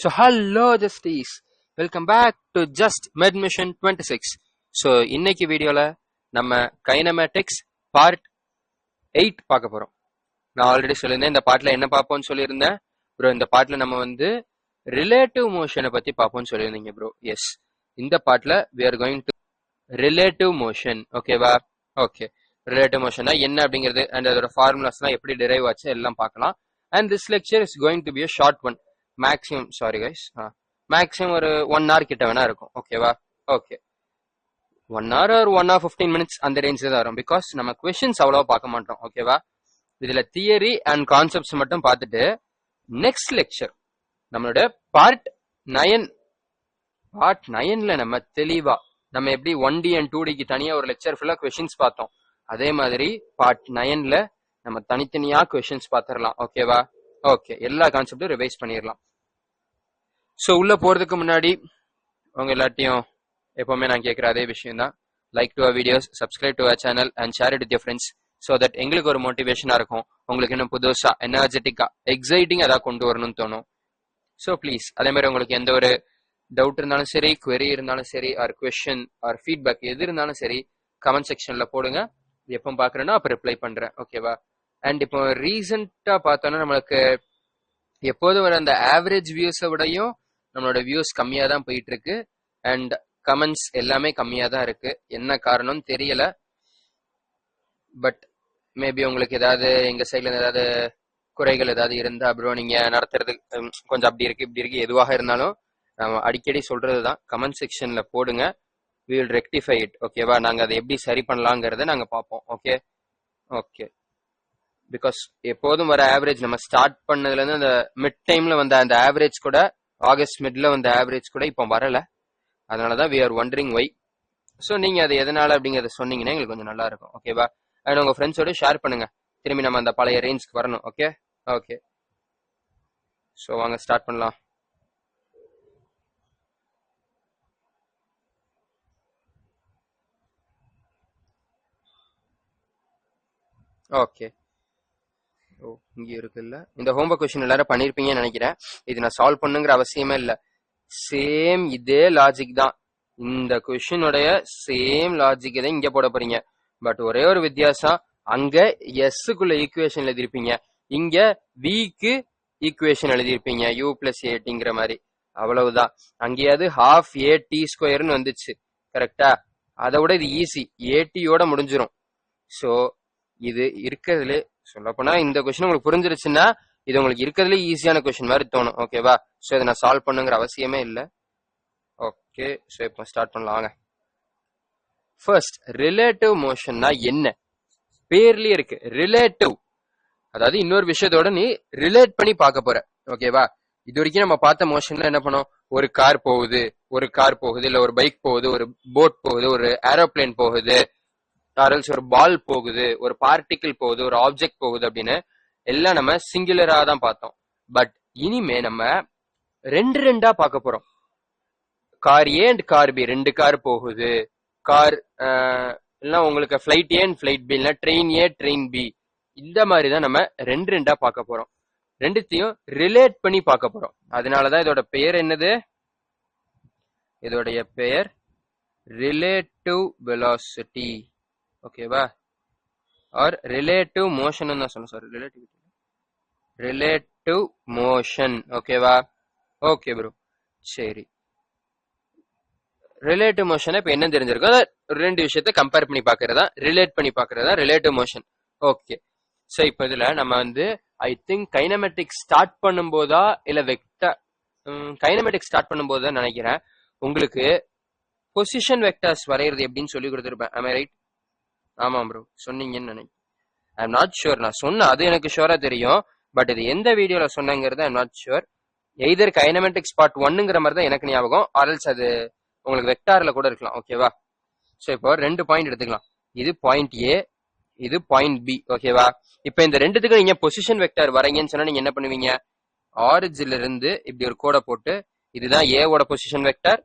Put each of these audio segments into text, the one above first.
So hello Justice, welcome back to Just Med Mission 26. So இன்னைக்கு வீடியோல நம்ம kinematics part 8 பார்க்க போறோம். நான் ஆல்ரெடி சொல்லியிருந்தேன் இந்த பார்ட்ல என்ன பார்ப்போம்னு சொல்லியிருந்தேன் ப்ரோ. இந்த பார்ட்ல நம்ம வந்து ரிலேட்டிவ் மோஷனை பத்தி பார்ப்போம்னு சொல்லியிருந்தீங்க ப்ரோ. எஸ், இந்த பார்ட்ல we are going to relative motion. ஓகேவா? ஓகே, ரிலேட்டிவ் மோஷனா என்ன அப்படிங்கிறது அண்ட் அதோட ஃபார்முலாஸ்லாம் எப்படி டிரைவ் ஆச்சு எல்லாம் பார்க்கலாம். And this lecture is going to be a short one. Maximum sorry guys, maximum ஒரு 1 hour கிட்ட வேணா இருக்கும். ஓகேவா? Okay, 1 hour or 1 hour 15 minutes அந்த ரேஞ்சில் தான் வரும். பிகாஸ் நம்ம கொஸ்டின்ஸ் அவ்வளவா பார்க்க மாட்டோம். ஓகேவா? இதுல தியரி அண்ட் கான்செப்ட்ஸ் மட்டும் பார்த்துட்டு நெக்ஸ்ட் லெக்சர் நம்மளோட பார்ட் 9ல நம்ம தெளிவா நம்ம எப்படி 1D and 2Dக்கு தனியா ஒரு லெக்சர் ஃபுல்லா கொஸ்டின்ஸ் பார்த்தோம், அதே மாதிரி பார்ட் 9ல நம்ம தனித்தனியா கொஸ்டின்ஸ் பார்த்துடலாம். ஓகேவா? ஓகே, எல்லா கான்செப்டும் ரிவைஸ் பண்ணிடலாம். ஸோ உள்ள போறதுக்கு முன்னாடி உங்க எல்லாத்தையும் எப்பவுமே நான் கேட்குற அதே விஷயம் தான். Like to our videos, subscribe to our channel and share it with your friends. So that எங்களுக்கு ஒரு மோட்டிவேஷனா இருக்கும், உங்களுக்கு இன்னும் புதுசா எனர்ஜெட்டிக்கா எக்ஸைட்டிங் அதான் கொண்டு வரணும்னு தோணும். ஸோ ப்ளீஸ், அதே மாதிரி உங்களுக்கு எந்த ஒரு டவுட் இருந்தாலும் சரி, குவெரி இருந்தாலும் சரி, ஆர் கொஸ்டின் ஆர் ஃபீட்பேக் எது இருந்தாலும் சரி கமெண்ட் செக்ஷன்ல போடுங்க. எப்போ பாக்குறேன்னா அப்போ ரிப்ளை பண்றேன். ஓகேவா? அண்ட் இப்போ ரீசெண்டா பார்த்தோன்னா நம்மளுக்கு எப்போதும் வர அந்த ஆவரேஜ் வியூஸை விடையும் நம்மளோட வியூஸ் கம்மியா தான் போயிட்டு இருக்கு. அண்ட் கமெண்ட்ஸ் எல்லாமே கம்மியா தான் இருக்கு. என்ன காரணம் தெரியல. பட் மேபி உங்களுக்கு ஏதாவது எங்க சைட்ல ஏதாவது குறைகள் ஏதாவது இருந்தா அப்புறம் நீங்க நடத்துறது கொஞ்சம் அப்படி இருக்கு இப்படி இருக்கு எதுவாக இருந்தாலும் நம்ம அடிக்கடி சொல்றது தான், கமெண்ட் செக்ஷன்ல போடுங்க. we will rectify it. ஓகேவா? நாங்க அதை எப்படி சரி பண்ணலாங்கிறத நாங்க பார்ப்போம். ஓகே ஓகே, பிகாஸ் எப்போதும் வர ஆவரேஜ் நம்ம ஸ்டார்ட் பண்ணதுல இருந்து அந்த மிட் டைம்ல வந்த அந்த ஆவரேஜ் கூட, ஆகஸ்ட் மிட்ல வந்த ஆவரேஜ் கூட இப்போ வரல. அதனாலதான் we are wondering why. So நீங்க அது எதனால அப்படிங்கறத சொன்னீங்கன்னா எங்களுக்கு கொஞ்சம் நல்லா இருக்கும். ஓகேவா? அண்ட் உங்க ஃப்ரெண்ட்ஸோட ஷேர் பண்ணுங்க, திரும்பி நம்ம அந்த பழைய ரேஞ்சுக்கு வரணும். ஓகே ஓகே, ஸோ வாங்க ஸ்டார்ட் பண்ணலாம். ஓகே, ஓ இங்க இருக்குல்ல. இந்த ஹோம்ஒர்க் கொஸ்டின் எல்லாரும் பண்ணிருப்பீங்கன்னு நினைக்கிறேன். இது நான் சால்வ் பண்ணுங்கிற அவசியமே இல்லை. சேம் இதே லாஜிக் தான், இந்த கொஸ்டினுடைய சேம் லாஜிக் தான் இங்க போட போறீங்க. பட் ஒரே ஒரு வித்தியாசம், அங்க எஸ்க்குள்ள ஈக்குவேஷன் எழுதிருப்பீங்க, இங்க விக்கு ஈக்குவேஷன் எழுதிருப்பீங்க u பிளஸ் ஏடிங்கிற மாதிரி. அவ்வளவுதான். அங்கேயாவது ½ AT² வந்துச்சு. கரெக்டா? அதை விட இது ஈஸி, ஏடியோட முடிஞ்சிடும். ஸோ இது இருக்கிறதுல சொல்ல போனா இந்த கொஸ்டின் உங்களுக்கு புரிஞ்சிருச்சுன்னா இது உங்களுக்கு இருக்கிறதுல ஈஸியான கொஸ்டின் மாதிரி தோணும். ஓகேவா? ஸோ இதை நான் சால்வ் பண்ணுங்கிற அவசியமே இல்லை. ஓகே, ஸோ இப்போ ஸ்டார்ட் பண்ணலாம். ஃபர்ஸ்ட், ரிலேட்டிவ் மோஷன்னா என்ன? பேர்லயே இருக்கு ரிலேட்டிவ், அதாவது இன்னொரு விஷயத்தோட நீ ரிலேட் பண்ணி பார்க்க போற. ஓகேவா? இது வரைக்கும் நம்ம பார்த்த மோஷன்ல என்ன பண்ணோம்? ஒரு கார் போகுது, இல்ல ஒரு பைக் போகுது, ஒரு போட் போகுது, ஒரு ஏரோப்ளேன் போகுது, ஒரு பால் போகுது, ஒரு பார்ட்டிகிள் போகுது, ஒரு ஆப்ஜெக்ட் போகுது அப்படின்னு எல்லாம் நம்ம சிங்குலரா தான் பார்த்தோம். பட் இனிமே நம்ம ரெண்டா பார்க்க போறோம். Car A and car B, 2 car போகுது. கார் எல்லாம் உங்களுக்கு flight A and flight B, இல்ல ட்ரெயின் ஏ ட்ரெயின் பி, இந்த மாதிரி தான் நம்ம ரெண்டா பார்க்க போறோம். ரெண்டுத்தையும் ரிலேட் பண்ணி பார்க்க போறோம். அதனாலதான் இதோட பெயர் என்னது? இதோடைய பெயர் ரிலேட்டிவ் வெலாசிட்டி. ஓகேவா? ஆர் ரிலேட்டிவ் மோஷன் தான் சொல்லணும். Sorry, relative motion. ஓகேவா? ஓகே ப்ரோ, சரி. ரிலேட்டிவ் மோஷன் இப்ப என்ன தெரிஞ்சிருக்கும்? அதாவது 2 விஷயத்த கம்பேர் பண்ணி பாக்குறதா, ரிலேட் பண்ணி பாக்குறதா ரிலேட்டிவ் மோஷன். ஓகே, ஸோ இப்போ இதுல நம்ம வந்து ஐ திங்க் கைனமெட்டிக்ஸ் ஸ்டார்ட் பண்ணும் போதா இல்ல கைனமெட்டிக்ஸ் ஸ்டார்ட் பண்ணும் போது தான் நினைக்கிறேன் உங்களுக்கு பொசிஷன் வெக்டர்ஸ் வரைகிறது எப்படின்னு சொல்லி கொடுத்துருப்பேன். am I right? ஆமா ப்ரோ, சொன்னீங்கன்னு நினைக்கிறேன். ஐ எம் நாட் ஷுர். நான் சொன்ன அது எனக்கு ஷுவரா தெரியும், பட் இது எந்த வீடியோல சொன்னங்கிறது I am not sure. Either kinematics part 1ங்கிற மாதிரி தான் எனக்கு ஞாபகம், ஆர்எல்ஸ் அது உங்களுக்கு வெக்டார்ல கூட இருக்கலாம். ஓகேவா? ஸோ இப்போ 2 பாயிண்ட் எடுத்துக்கலாம். இது பாயிண்ட் ஏ, இது பாயிண்ட் பி. ஓகேவா? இப்போ இந்த ரெண்டுத்துக்கும் நீங்க பொசிஷன் வெக்டார் வரைங்கன்னு சொன்னா நீங்க என்ன பண்ணுவீங்க? ஆரிஜின்ல இருந்து இப்படி ஒரு கோடை போட்டு, இதுதான் ஏவோட பொசிஷன் வெக்டார்,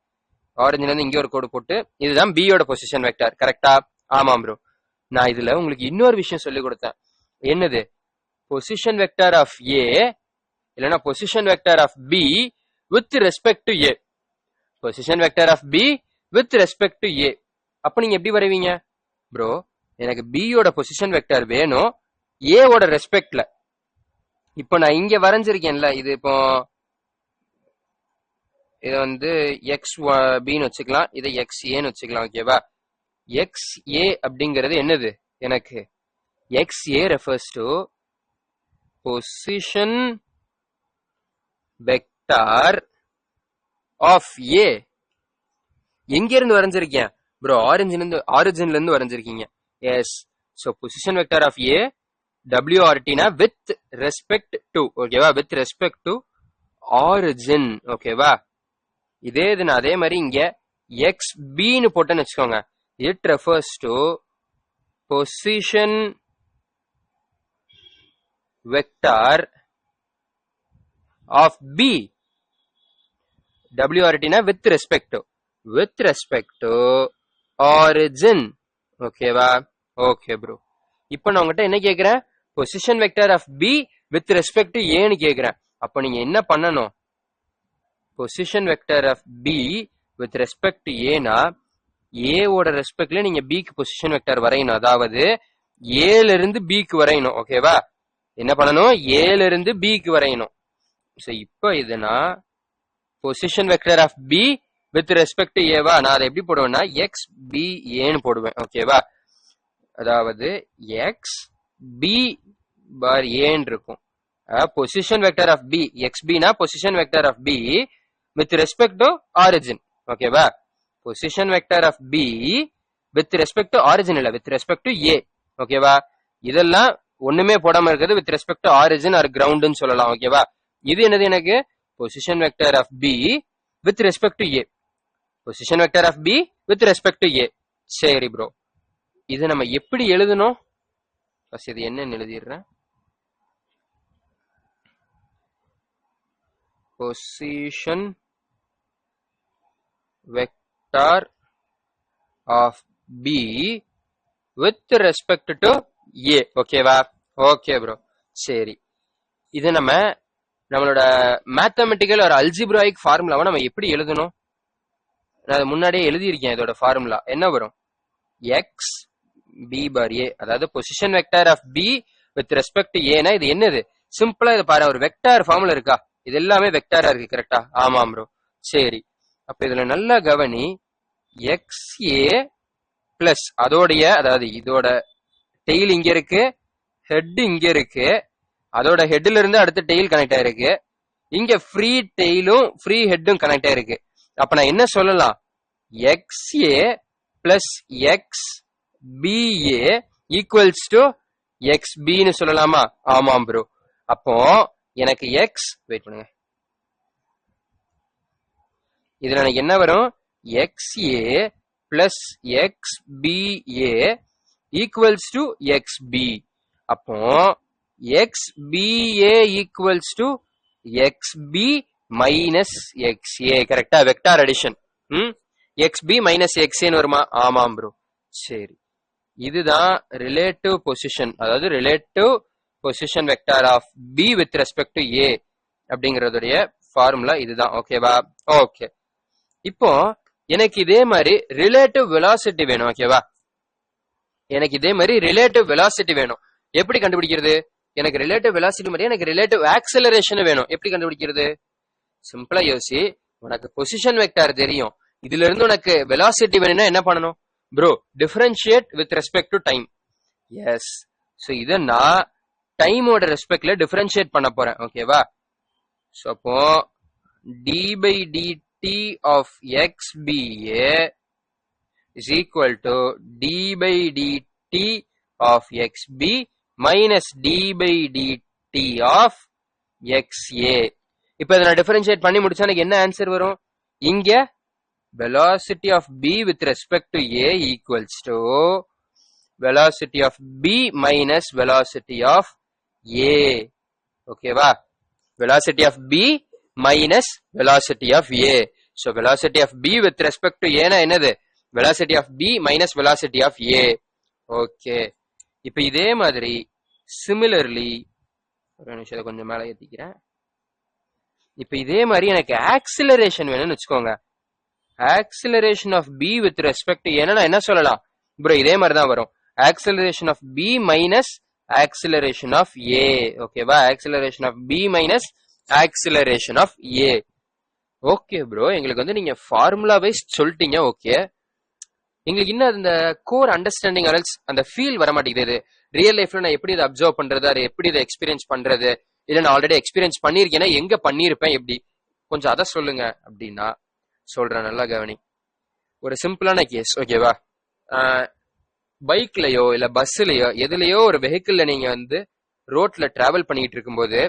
ஆரிஜின்ல இருந்து இங்க ஒரு கோடு போட்டு இதுதான் பியோட பொசிஷன் வெக்டார். கரெக்டா? ஆமாம் ப்ரோ. நான் இதுல உங்களுக்கு இன்னொரு விஷயம் சொல்லி கொடுத்தேன். என்னது? பொசிஷன் வெக்டார் ஆஃப் ஏ இல்லைன்னா position vector of B with respect to A. Position vector of B with respect to A. அப்ப நீங்க எப்படி வரைவீங்க ப்ரோ? எனக்கு B யோட பொசிஷன் வெக்டர் வேணும் A ஓட ரெஸ்பெக்ட்ல. இப்போ நான் இங்க வரைஞ்சிருக்கேன்ல, இது இப்போ இதை வந்து எக்ஸ் பின்னு வச்சுக்கலாம், இதை எக்ஸ் ஏன்னு வச்சுக்கலாம். ஓகேவா? எக்ஸ் ஏ அப்படிங்கிறது என்னது? எனக்கு x A refers to position vector of A. எங்க இருந்து வரைஞ்சிருக்கேன் ப்ரோ? ஆரிஜின்ல இருந்து வரைஞ்சிருக்கீங்க. Yes. So position vector of A WRTனா வித் ரெஸ்பெக்ட் டு. ஓகேவா? With respect to origin. ஓகேவா? இதே இது நான் அதே மாதிரி இங்க எக்ஸ் பின்னு போட்டேன்னு வச்சுக்கோங்க. It refers to position vector of B. WRTனா வித் ரெஸ்பெக்ட் டு ஆரிஜின். ஓகேவா? Okay bro. இப்போ நான் உங்ககிட்ட என்ன கேக்குறேன்? Position vector of B with respect to ஏன்னு கேக்குறேன். அப்ப நீங்க என்ன பண்ணணும்? Position vector of B with respect to ஏனா ஏ ஓட ரெஸ்பெக்ட்ல நீங்க பிக்கு பொசிஷன் வெக்டார் வரையணும். அதாவது ஏல இருந்து பிக்கு வரையணும். ஓகேவா? என்ன பண்ணணும்? ஏல இருந்து பிக்கு வரையணும். சோ இப்போ இதுனா position vector of B with respect to ஏவா, நான் அதை எப்படி போடுவேன்னா எக்ஸ் பி ஏன்னு போடுவேன். ஓகேவா? அதாவது எக்ஸ் பி பார் ஏன்னு இருக்கும். Position vector of B x பினா position vector of B with respect to origin. ஓகேவா? Position vector of B with respect to origin இல்ல, வித் ரெஸ்பெக்ட் டு ஏ. ஓகேவா? இதெல்லாம் ஒண்ணுமே போடாம இருக்கிறது with respect to origin or கிரவுண்ட்னு சொல்லலாம். ஓகேவா? இது என்னது? எனக்கு position vector of B with respect to A. Position vector of B with respect to A. சரி ப்ரோ, இது நம்ம எப்படி எழுதணும்? ஃபர்ஸ்ட் இது என்னன்னு எழுதிடுறேன். Position vector of B with respect to A. ஓகேவா? Okay bro. சரி, இது நம்மளோட மேத்தமெட்டிக்கல் ஒரு அல்ஜிப்ராயிக் ஃபார்முலாவை நம்ம எப்படி எழுதணும்? நான் முன்னாடியே எழுதியிருக்கேன். இதோட ஃபார்முலா என்ன வரும்? X B bar A. அதாவது position vector of B with respect to ஏனா இது என்னது? சிம்பிளா இது பாரு, ஒரு வெக்டார் ஃபார்முலா இருக்கா? இது எல்லாமே வெக்டாரா இருக்கு. கரெக்டா? ஆமாம் ப்ரோ. சரி, அப்ப இதுல நல்லா கவனி. எக்ஸ் ஏ பிளஸ் அதோடைய, அதாவது இதோட டெய்ல் இங்க இருக்கு, ஹெட் இங்க இருக்கு, அதோட ஹெட்ல இருந்து அடுத்த டெய்ல் கனெக்ட் ஆயிருக்கு, இங்க ஃப்ரீ டெய்லும் ஃப்ரீ ஹெட்டும் கனெக்ட் ஆயிருக்கு. அப்ப நான் என்ன சொல்லலாம்? X A plus x B A equals to x பின்னு சொல்லலாமா? ஆமாம் ப்ரோ. அப்போ எனக்கு எக்ஸ், வெயிட் பண்ணுங்க, இதுல எனக்கு என்ன வரும்? X A plus x B A equals to x B. அப்போ x B A equals to x B minus x A. கரெக்டா? Vector addition. X B minus x ஏன்னு வருமா? ஆமாம் ப்ரோ. சரி, இதுதான் ரிலேட்டிவ் பொசிஷன், அதாவது relative position vector of B with respect to A அப்படிங்கறதுடைய formula இதுதான். ஓகேவா? ஓகே. இப்போ எனக்கு இதே மாதிரி ரிலேட்டிவ் வெலாசிட்டி வேணும். ஓகேவா? எனக்கு இதே மாதிரி ரிலேட்டிவ் வெலாசிட்டி வேணும். எப்படி கண்டுபிடிக்கிறது? எனக்கு ரிலேட்டிவ் வெலாசிட்டி மாதிரி எனக்கு ரிலேட்டிவ் ஆக்சலரேஷன் வேணும். எப்படி கண்டுபிடிக்கிறது? சிம்பிளா யோசி. உனக்கு பொசிஷன் வெக்டார் தெரியும், இதுல இருந்து உனக்கு வெலாசிட்டி வேணும்னா என்ன பண்ணணும் bro? Differentiate with respect to time. Yes. So இத நான் டைமோட ரெஸ்பெக்ட்ல டிஃபரன்ஷியேட் பண்ண போறேன். ஓகேவா? சோ அப்போ d by d t of x B A is equal to d by dt of xb minus d by dt of xa. இப்போ இதை நான் differentiate பண்ணி முடிச்சா எனக்கு என்ன ஆன்சர் வரும்? இங்க velocity of b with respect to a equals to velocity of b minus velocity of a. ஓகேவா? velocity of b minus velocity of a. so velocity of b with respect to a னா என்னது? velocity of b minus velocity of a. Okay. இப்போ இதே மாதிரி similarly, ஒரு நிமிஷம் கொஞ்சம் மேலே ஏத்திக்கிறேன். இப்ப இதே மாதிரி எனக்கு ஆக்சிலரேஷன் வேணும்னு வச்சுக்கோங்க. Acceleration of B with respect ஏன்னா என்ன சொல்லலாம் ப்ரோ, இதே மாதிரி தான் வரும். Acceleration of B minus acceleration of A. ஓகேவா? Acceleration of B minus acceleration of A. Okay bro, எங்களுக்கு வந்து நீங்க ஃபார்முலா வைஸ் சொல்லிட்டீங்க. ஓகே, எங்களுக்கு இன்னும் அந்த கோர் அண்டர்ஸ்டாண்டிங் அரல்ஸ் அந்த ஃபீல் வர மாட்டேங்குது. ரியல் லைஃப்ல நான் எப்படி இதை அப்சர்வ் பண்றது, அதை எப்படி இதை எக்ஸ்பீரியன்ஸ் பண்றது, இல்ல நான் ஆல்ரெடி எக்ஸ்பீரியன்ஸ் பண்ணிருக்கேன்னா எங்க பண்ணிருப்பேன், எப்படி கொஞ்சம் அதை சொல்லுங்க அப்படின்னா சொல்றேன். நல்லா கவனி. ஒரு சிம்பிளான கேஸ். ஓகேவா? பைக்லயோ இல்ல பஸ்லயோ எதுலயோ ஒரு வெஹிக்கிள்ல நீங்க வந்து ரோட்ல டிராவல் பண்ணிட்டு இருக்கும்போது,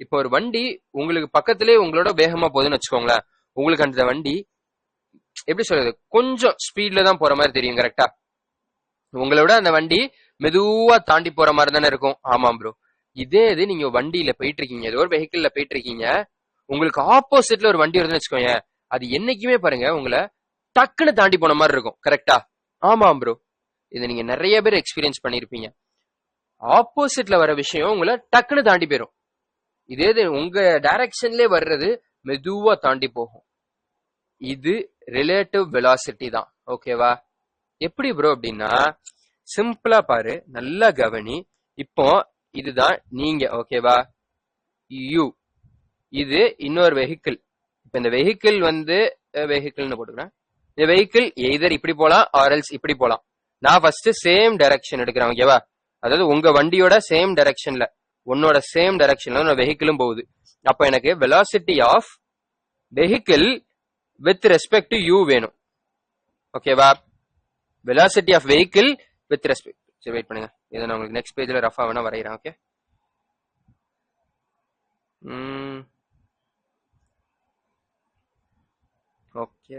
இப்போ ஒரு வண்டி உங்களுக்கு பக்கத்திலே உங்களோட வேகமா போகுதுன்னு வச்சுக்கோங்களேன். உங்களுக்கு அந்த வண்டி எப்படி சொல்றது, கொஞ்சம் ஸ்பீட்ல தான் போற மாதிரி தெரியும். கரெக்டா? உங்களோட அந்த வண்டி மெதுவா தாண்டி போற மாதிரி தானே இருக்கும். ஆமாம் ப்ரோ. இதே இது நீங்க வண்டியில போயிட்டு இருக்கீங்க, ஏதோ ஒரு வெஹிக்கிள்ல போயிட்டு இருக்கீங்க, உங்களுக்கு ஆப்போசிட்ல ஒரு வண்டி வருதுன்னு வச்சுக்கோங்க, அது என்னைக்குமே பாருங்க உங்களை டக்குன்னு தாண்டி போன மாதிரி இருக்கும். கரெக்டா? ஆமாம் ப்ரோ, இதை நீங்க நிறைய பேர் எக்ஸ்பீரியன்ஸ் பண்ணிருப்பீங்க. ஆப்போசிட்ல வர விஷயம் உங்களை டக்குன்னு தாண்டி போயிடும். இதே இது உங்க டைரக்ஷன்லயே வர்றது மெதுவா தாண்டி போகும். இது ரிலேட்டிவ் வெலாசிட்டி தான். ஓகேவா? எப்படி ப்ரோ அப்படின்னா, சிம்பிளா பாரு, நல்லா கவனி. இப்போ இதுதான் நீங்க. ஓகேவா? யூ, இது இன்னொரு வெஹிக்கிள். இப்ப இந்த வெஹிக்கிள் வந்து வெஹிக்கிள்னு போட்டுக்கிறேன். இந்த வெஹிக்கிள் எய்தர் இப்படி போலாம் ஆர்எல்ஸ் இப்படி போலாம். நான் ஃபர்ஸ்ட் சேம் டைரக்ஷன் எடுக்கிறேன். ஓகேவா? அதாவது உங்க வண்டியோட சேம் டைரக்ஷன்ல, உன்னோட சேம் டைரக்ஷன்ல வெஹிக்கிளும் போகுது. அப்ப எனக்கு velocity of vehicle with respect to you வேணும். ஓகேவா? Velocity of vehicle with respect. சரி, வெயிட் பண்ணுங்க, இதை நான் உங்களுக்கு நெக்ஸ்ட் பேஜ்ல ரஃபா வேணா வரைகிறேன். Okay, okay.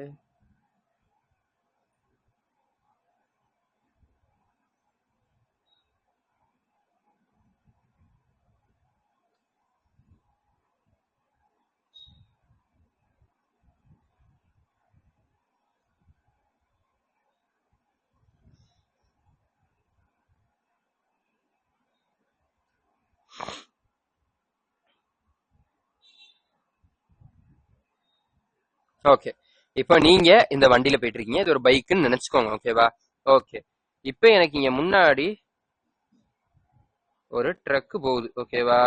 ஓகே, இப்போ நீங்க இந்த வண்டியில போயிட்டு இருக்கீங்க, இது ஒரு பைக்குன்னு நினைச்சுக்கோங்க. ஓகேவா? ஓகே, இப்போ எனக்கு இங்க முன்னாடி ஒரு ட்ரக் போகுது. ஓகேவா?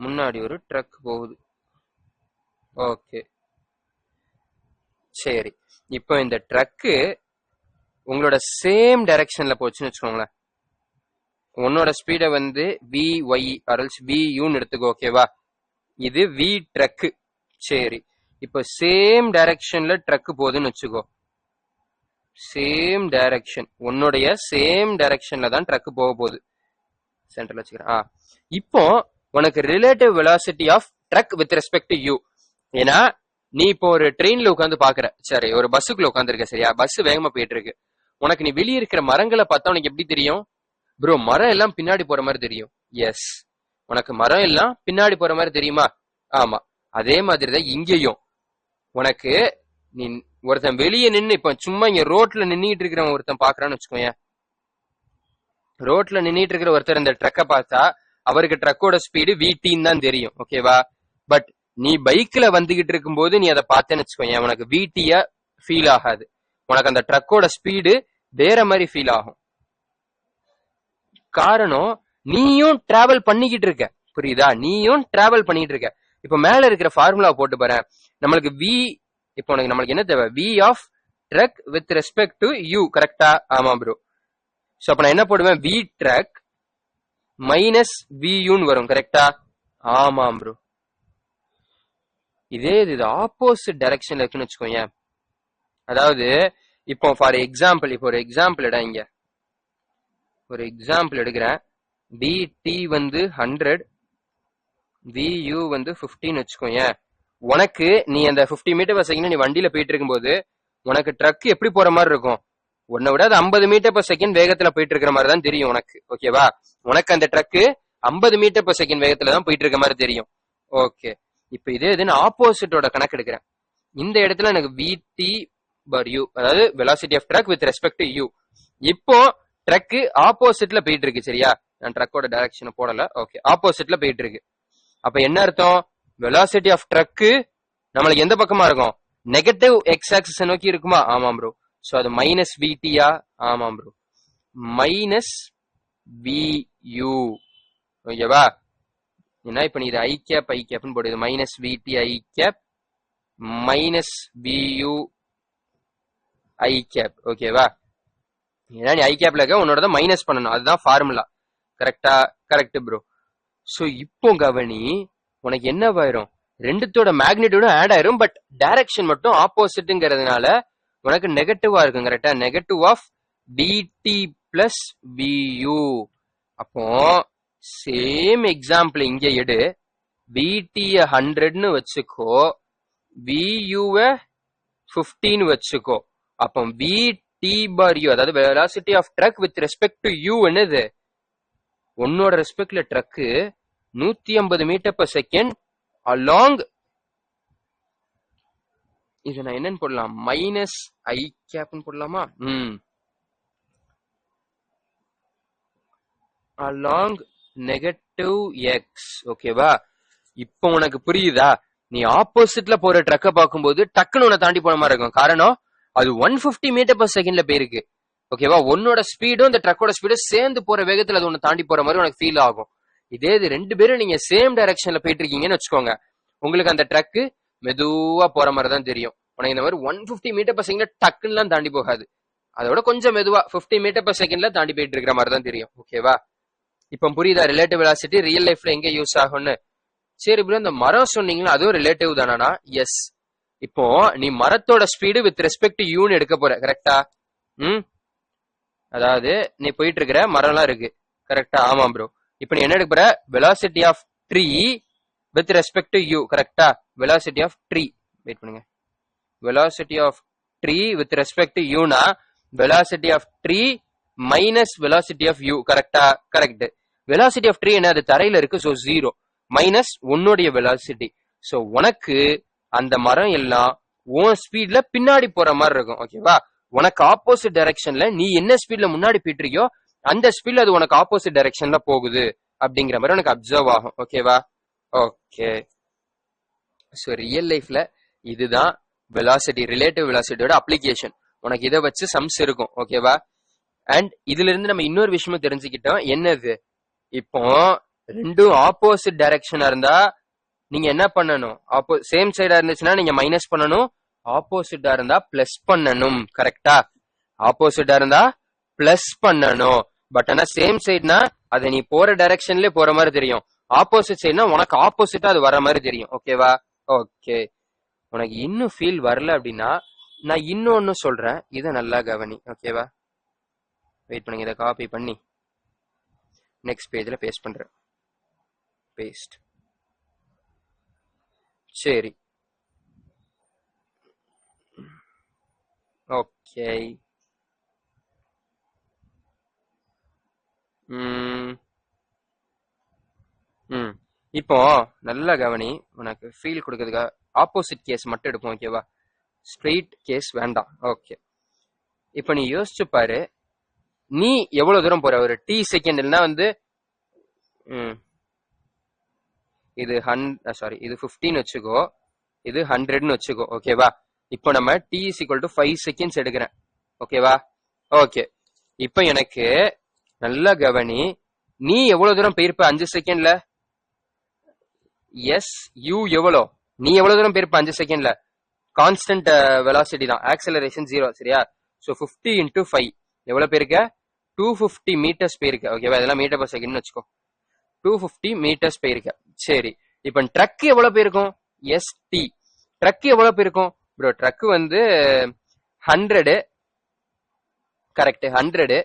முன்னாடி ஒரு ட்ரக் போகுது. ஓகே, சரி. இப்போ இந்த ட்ரக்கு உங்களோட சேம் டைரக்ஷன்ல போச்சுன்னு வச்சுக்கோங்களேன். உன்னோட ஸ்பீடை வந்து VY அரல்ஸ் VUன்னு எடுத்துக்கோ. ஓகேவா? இது V ட்ரக்கு. சரி, இப்போ சேம் டைரக்ஷன்ல ட்ரக் போகுதுன்னு வச்சுக்கோ. சேம் டைரக்ஷன், உன்னுடைய சேம் டைரக்ஷன்ல தான் ட்ரக் போக போகுது. சென்டர்ல வச்சுக்கிறேன். இப்போ உனக்கு relative velocity of truck with respect to you. ஏன்னா நீ இப்போ ஒரு ட்ரெயின்ல உட்காந்து பாக்குற, சரி, ஒரு பஸ்ஸுக்குள்ள உட்காந்துருக்க. சரியா? பஸ் வேகமா போயிட்டு இருக்கு. உனக்கு நீ வெளியே இருக்கிற மரங்களை பார்த்தா உனக்கு எப்படி தெரியும் ப்ரோ? மரம் எல்லாம் பின்னாடி போற மாதிரி தெரியும். எஸ், உனக்கு மரம் எல்லாம் பின்னாடி போற மாதிரி தெரியுமா? ஆமா. அதே மாதிரிதான் இங்கேயும் உனக்கு நீ ஒருத்தன் வெளியே நின்று, இப்ப சும்மா இங்க ரோட்ல நின்றுட்டு இருக்கிறவன் ஒருத்தன் பாக்குறான்னு வச்சுக்கோங்க. ரோட்ல நின்றுட்டு இருக்கிற ஒருத்தர் இந்த ட்ரக்கை பார்த்தா அவருக்கு ட்ரக்கோட ஸ்பீடு VTன்னு தான் தெரியும். ஓகேவா? பட் நீ பைக்ல வந்துகிட்டு இருக்கும் போது நீ அதை பார்த்தேன்னு வச்சுக்கோங்க, உனக்கு VTயா ஃபீல் ஆகாது. உனக்கு அந்த ட்ரக்கோட ஸ்பீடு வேற மாதிரி ஃபீல் ஆகும். காரணம், நீயும் டிராவல் பண்ணிக்கிட்டு இருக்க. புரியுதா? நீயும் டிராவல் பண்ணிட்டு இருக்க. இப்ப மேல இருக்கிற ஃபார்முலா போட்டு பாரு. நம்மளுக்கு V, இப்போ நம்மளுக்கு என்ன தேவை? V of truck with respect to you. கரெக்டா? ஆமா ப்ரோ. சோ அப்ப நான் என்ன போடுவேன்? V ட்ரக் மைனஸ் VUன்னு வரும். கரெக்டா? ஆமாம் ப்ரோ. இதே இது ஆப்போசிட் டைரக்ஷன்ல இருக்குன்னு வச்சுக்கோங்க. அதாவது இப்போ ஃபார் எக்ஸாம்பிள், இப்போ ஒரு எக்ஸாம்பிள் இடம், இங்க ஒரு எக்ஸாம்பிள் எடுக்கிறேன். VT வந்து 100, VU வந்து 15 வச்சுக்கோங்க. உனக்கு நீ அந்த 50 மீட்டர் பர் செகண்ட் நீ வண்டியில போயிட்டு இருக்கும்போது உனக்கு ட்ரக் எப்படி போற மாதிரி இருக்கும்? உன்னை விட அது 50 மீட்டர் பர் செகண்ட் வேகத்துல போயிட்டு இருக்கிற மாதிரி தான் தெரியும் உனக்கு. ஓகேவா? உனக்கு அந்த ட்ரக்கு 50 மீட்டர் பர் செகண்ட் வேகத்துல தான் போயிட்டு இருக்க மாதிரி தெரியும். ஓகே, இப்ப இதே இது நான் ஆப்போசிட்டோட கணக்கு எடுக்கிறேன். இந்த இடத்துல எனக்கு VT பர் யூ, அதாவது velocity of truck with respect to you. இப்போ ட்ரக் ஆப்போசிட்ல போயிட்டு இருக்கு, சரியா? நான் ட்ரக்கோட டைரக்ஷன் போடல. ஓகே, ஆப்போசிட்ல போயிட்டு இருக்கு. அப்ப என்ன அர்த்தம்? வெலாசிட்டி ஆஃப் ட்ரக் நம்மளுக்கு எந்த பக்கமா இருக்கும்? நெகட்டிவ் எக்ஸ் ஆக்சிஸ் நோக்கி இருக்குமா? ஆமாம் ப்ரோ. சோ அது மைனஸ் விடியா? ஆமாம் ப்ரோ, மைனஸ் வியூ. ஓகேவா? ஏன்னா இப்ப நீ இது ஐ கேப்னு போடுது, மைனஸ் விடி ஐ கேப் மைனஸ் வியூ ஐ கேப். ஓகேவா? ஏன்னா நீ ஐ கேப்ல இருக்க, உன்னோட மைனஸ் பண்ணணும், அதுதான் ஃபார்முலா. கரெக்டா? Correct bro. சோ இப்போ கவனி, உனக்கு என்ன ஆயிரும்? ரெண்டுத்தோட மேக்னிடியூடும் ஆட் ஆயிரும், பட் டைரக்ஷன் மட்டும் ஆப்போசிட்ங்கிறதுனால உனக்கு நெகட்டிவா இருக்கும். கரெக்டா? Negative of D T plus V U. அப்போ சேம் எக்ஸாம்பிள் இங்க எடு, விடி 100ன்னு வச்சுக்கோ, வியூவ 15 வச்சுக்கோ. அப்போ விடி பர் யூ, அதாவது velocity of truck with respect to you என்னது? உன்னோட ரெஸ்பெக்ட்ல truck 150 meter per second along, இது நான் என்னன்னு போடலாம்? மைனஸ் ஐ கேப்னு போடலாமா? Along negative x. ஓகேவா? இப்போ உனக்கு புரியுதா? நீ ஆப்போசிட்ல போற ட்ரக்க பார்க்கும்போது டக்குன்னு உன்னை தாண்டி போன மாதிரி இருக்கும். காரணம் அது 150 மீட்டர் per செகண்ட்ல போயிருக்கு. ஓகேவா? உன்னோட ஸ்பீடும் இந்த ட்ரக்கோட ஸ்பீடும் சேர்ந்து போற வேகத்துல அது ஒன்னு தாண்டி போற மாதிரி உனக்கு ஃபீல் ஆகும். இதே இது ரெண்டு பேரும் நீங்க சேம் டைரக்ஷன்ல போயிட்டு இருக்கீங்கன்னு வச்சுக்கோங்க, உங்களுக்கு அந்த ட்ரக் மெதுவா போற மாதிரி தான் தெரியும். உனக்கு இந்த மாதிரி 150 மீட்டர் per செகண்ட்ல டக்குன்னு தாண்டி போகாது, அதோட கொஞ்சம் மெதுவா 50 மீட்டர் per செகண்ட்ல தாண்டி போயிட்டு இருக்கிற மாதிரி தான் தெரியும். ஓகேவா? இப்ப புரியுதா ரிலேட்டிவ் வெலாசிட்டி ரியல் லைஃப்ல எங்க யூஸ் ஆகும்னு? சரி ப்ரோ, இந்த மரம் சொன்னீங்களா, அதுவும் ரிலேட்டிவ் தானா? எஸ். இப்போ நீ மரத்தோட ஸ்பீடு வித் ரெஸ்பெக்ட் யூன்னு எடுக்க போற, கரெக்டா? அதாவது நீ போயிட்டு இருக்கிற மரம் எல்லாம் இருக்கு, கரெக்டா? ஆமாம் ப்ரோ. இப்ப நீ என்ன எடுக்க போற? Velocity of tree with respect to you, கரெக்டா? வெலாசிட்டி ஆஃப் ட்ரீ, வெயிட் பண்ணுங்க, velocity of tree with respect to யூனா velocity of tree minus velocity of you, கரெக்டா? கரெக்ட். வெலாசிட்டி ஆஃப் ட்ரீ என்ன? அது தரையில இருக்கு, சோ 0 மைனஸ் உன்னுடைய வெலாசிட்டி. சோ உனக்கு அந்த மரம் எல்லாம் உன் ஸ்பீட்ல பின்னாடி போற மாதிரி இருக்கும். ஓகேவா? உனக்கு ஆப்போசிட் டைரக்ஷன்ல நீ என்ன ஸ்பீட்ல முன்னாடி போயிட்டு இருக்கியோ அந்த ஸ்பீட்ல அது உனக்கு ஆப்போசிட் டைரக்ஷன்ல போகுது அப்படிங்கிற மாதிரி உனக்கு அப்சர்வ் ஆகும். ஓகேவா? ஓகே. சோ ரியல் லைஃப்ல இதுதான் வெலாசிட்டி, ரிலேட்டிவ் வெலாசிட்டியோட அப்ளிகேஷன். உனக்கு இதை வச்சு சம்ஸ் இருக்கும். ஓகேவா? அண்ட் இதுல இருந்து நம்ம இன்னொரு விஷயமும் தெரிஞ்சுக்கிட்டோம். என்னது? இப்போ ரெண்டும் ஆப்போசிட் டைரக்ஷனா இருந்தா நீங்க என்ன பண்ணணும்? சேம் சைடா இருந்துச்சுன்னா நீங்க மைனஸ் பண்ணணும், ஆப்போசிட்டா இருந்தா பிளஸ் பண்ணணும். கரெக்டா? ஆப்போசிட்டா இருந்தா பிளஸ் பண்ணணும். பட் ஆனா சேம் சைட்னா அது நீ போற டைரக்ஷன்லயே போற மாதிரி தெரியும், ஆப்போசிட் சைட்னா உனக்கு ஆப்போசிட்டா அது வர மாதிரி தெரியும். ஓகேவா? ஓகே. உனக்கு இன்னும் ஃபீல் வரல அப்படின்னா நான் இன்னொன்னு சொல்றேன், இதை நல்லா கவனி. ஓகேவா? வெயிட் பண்ணுங்க, இதை காப்பி பண்ணி நெக்ஸ்ட் பேஜ்ல பேஸ்ட் பண்றேன். பேஸ்ட். சரி, ஓகே. இப்போ நல்லா கவனி, உனக்கு ஃபீல் கொடுக்கறதுக்காக ஆப்போசிட் கேஸ் மட்டும் எடுப்போம். ஓகேவா? ஸ்ட்ரெயிட் கேஸ் வேண்டாம். ஓகே. இப்போ நீ யோசிச்சு பாரு, நீ எவ்வளவு தூரம் போற? ஒரு டி செகண்ட்னா வந்து இது 15 வச்சுக்கோ, இது 100ன்னு வச்சுக்கோ. ஓகேவா? இப்போ நம்ம t is equal to 5 seconds எடுக்கிறேன். ஓகேவா? ஓகே. இப்போ எனக்கு நல்லா கவனி, நீ எவ்வளவு தூரம் போயிருப்ப 5 செகண்ட்ல? எஸ், யூ எவ்வளோ? நீ எவ்வளவு தூரம் போயிருப்ப 5 செகண்ட்ல? கான்ஸ்டன்ட் வெலாசிட்டி தான், ஆக்சலரேஷன் 0. சரியா? ஸோ 50 into 5 எவ்வளவு போயிருக்க? 250 meters போயிருக்க. ஓகேவா? இதெல்லாம் மீட்டர் பர் செகண்ட் வச்சுக்கோ. 250 meters போயிருக்க. சரி, இப்போ ட்ரக் எவ்வளவு போயிருக்கும்? S T. ட்ரக் எவ்வளவு போயிருக்கும் ப்ரோ? ட்ரக் வந்து 100, கரெக்ட், 100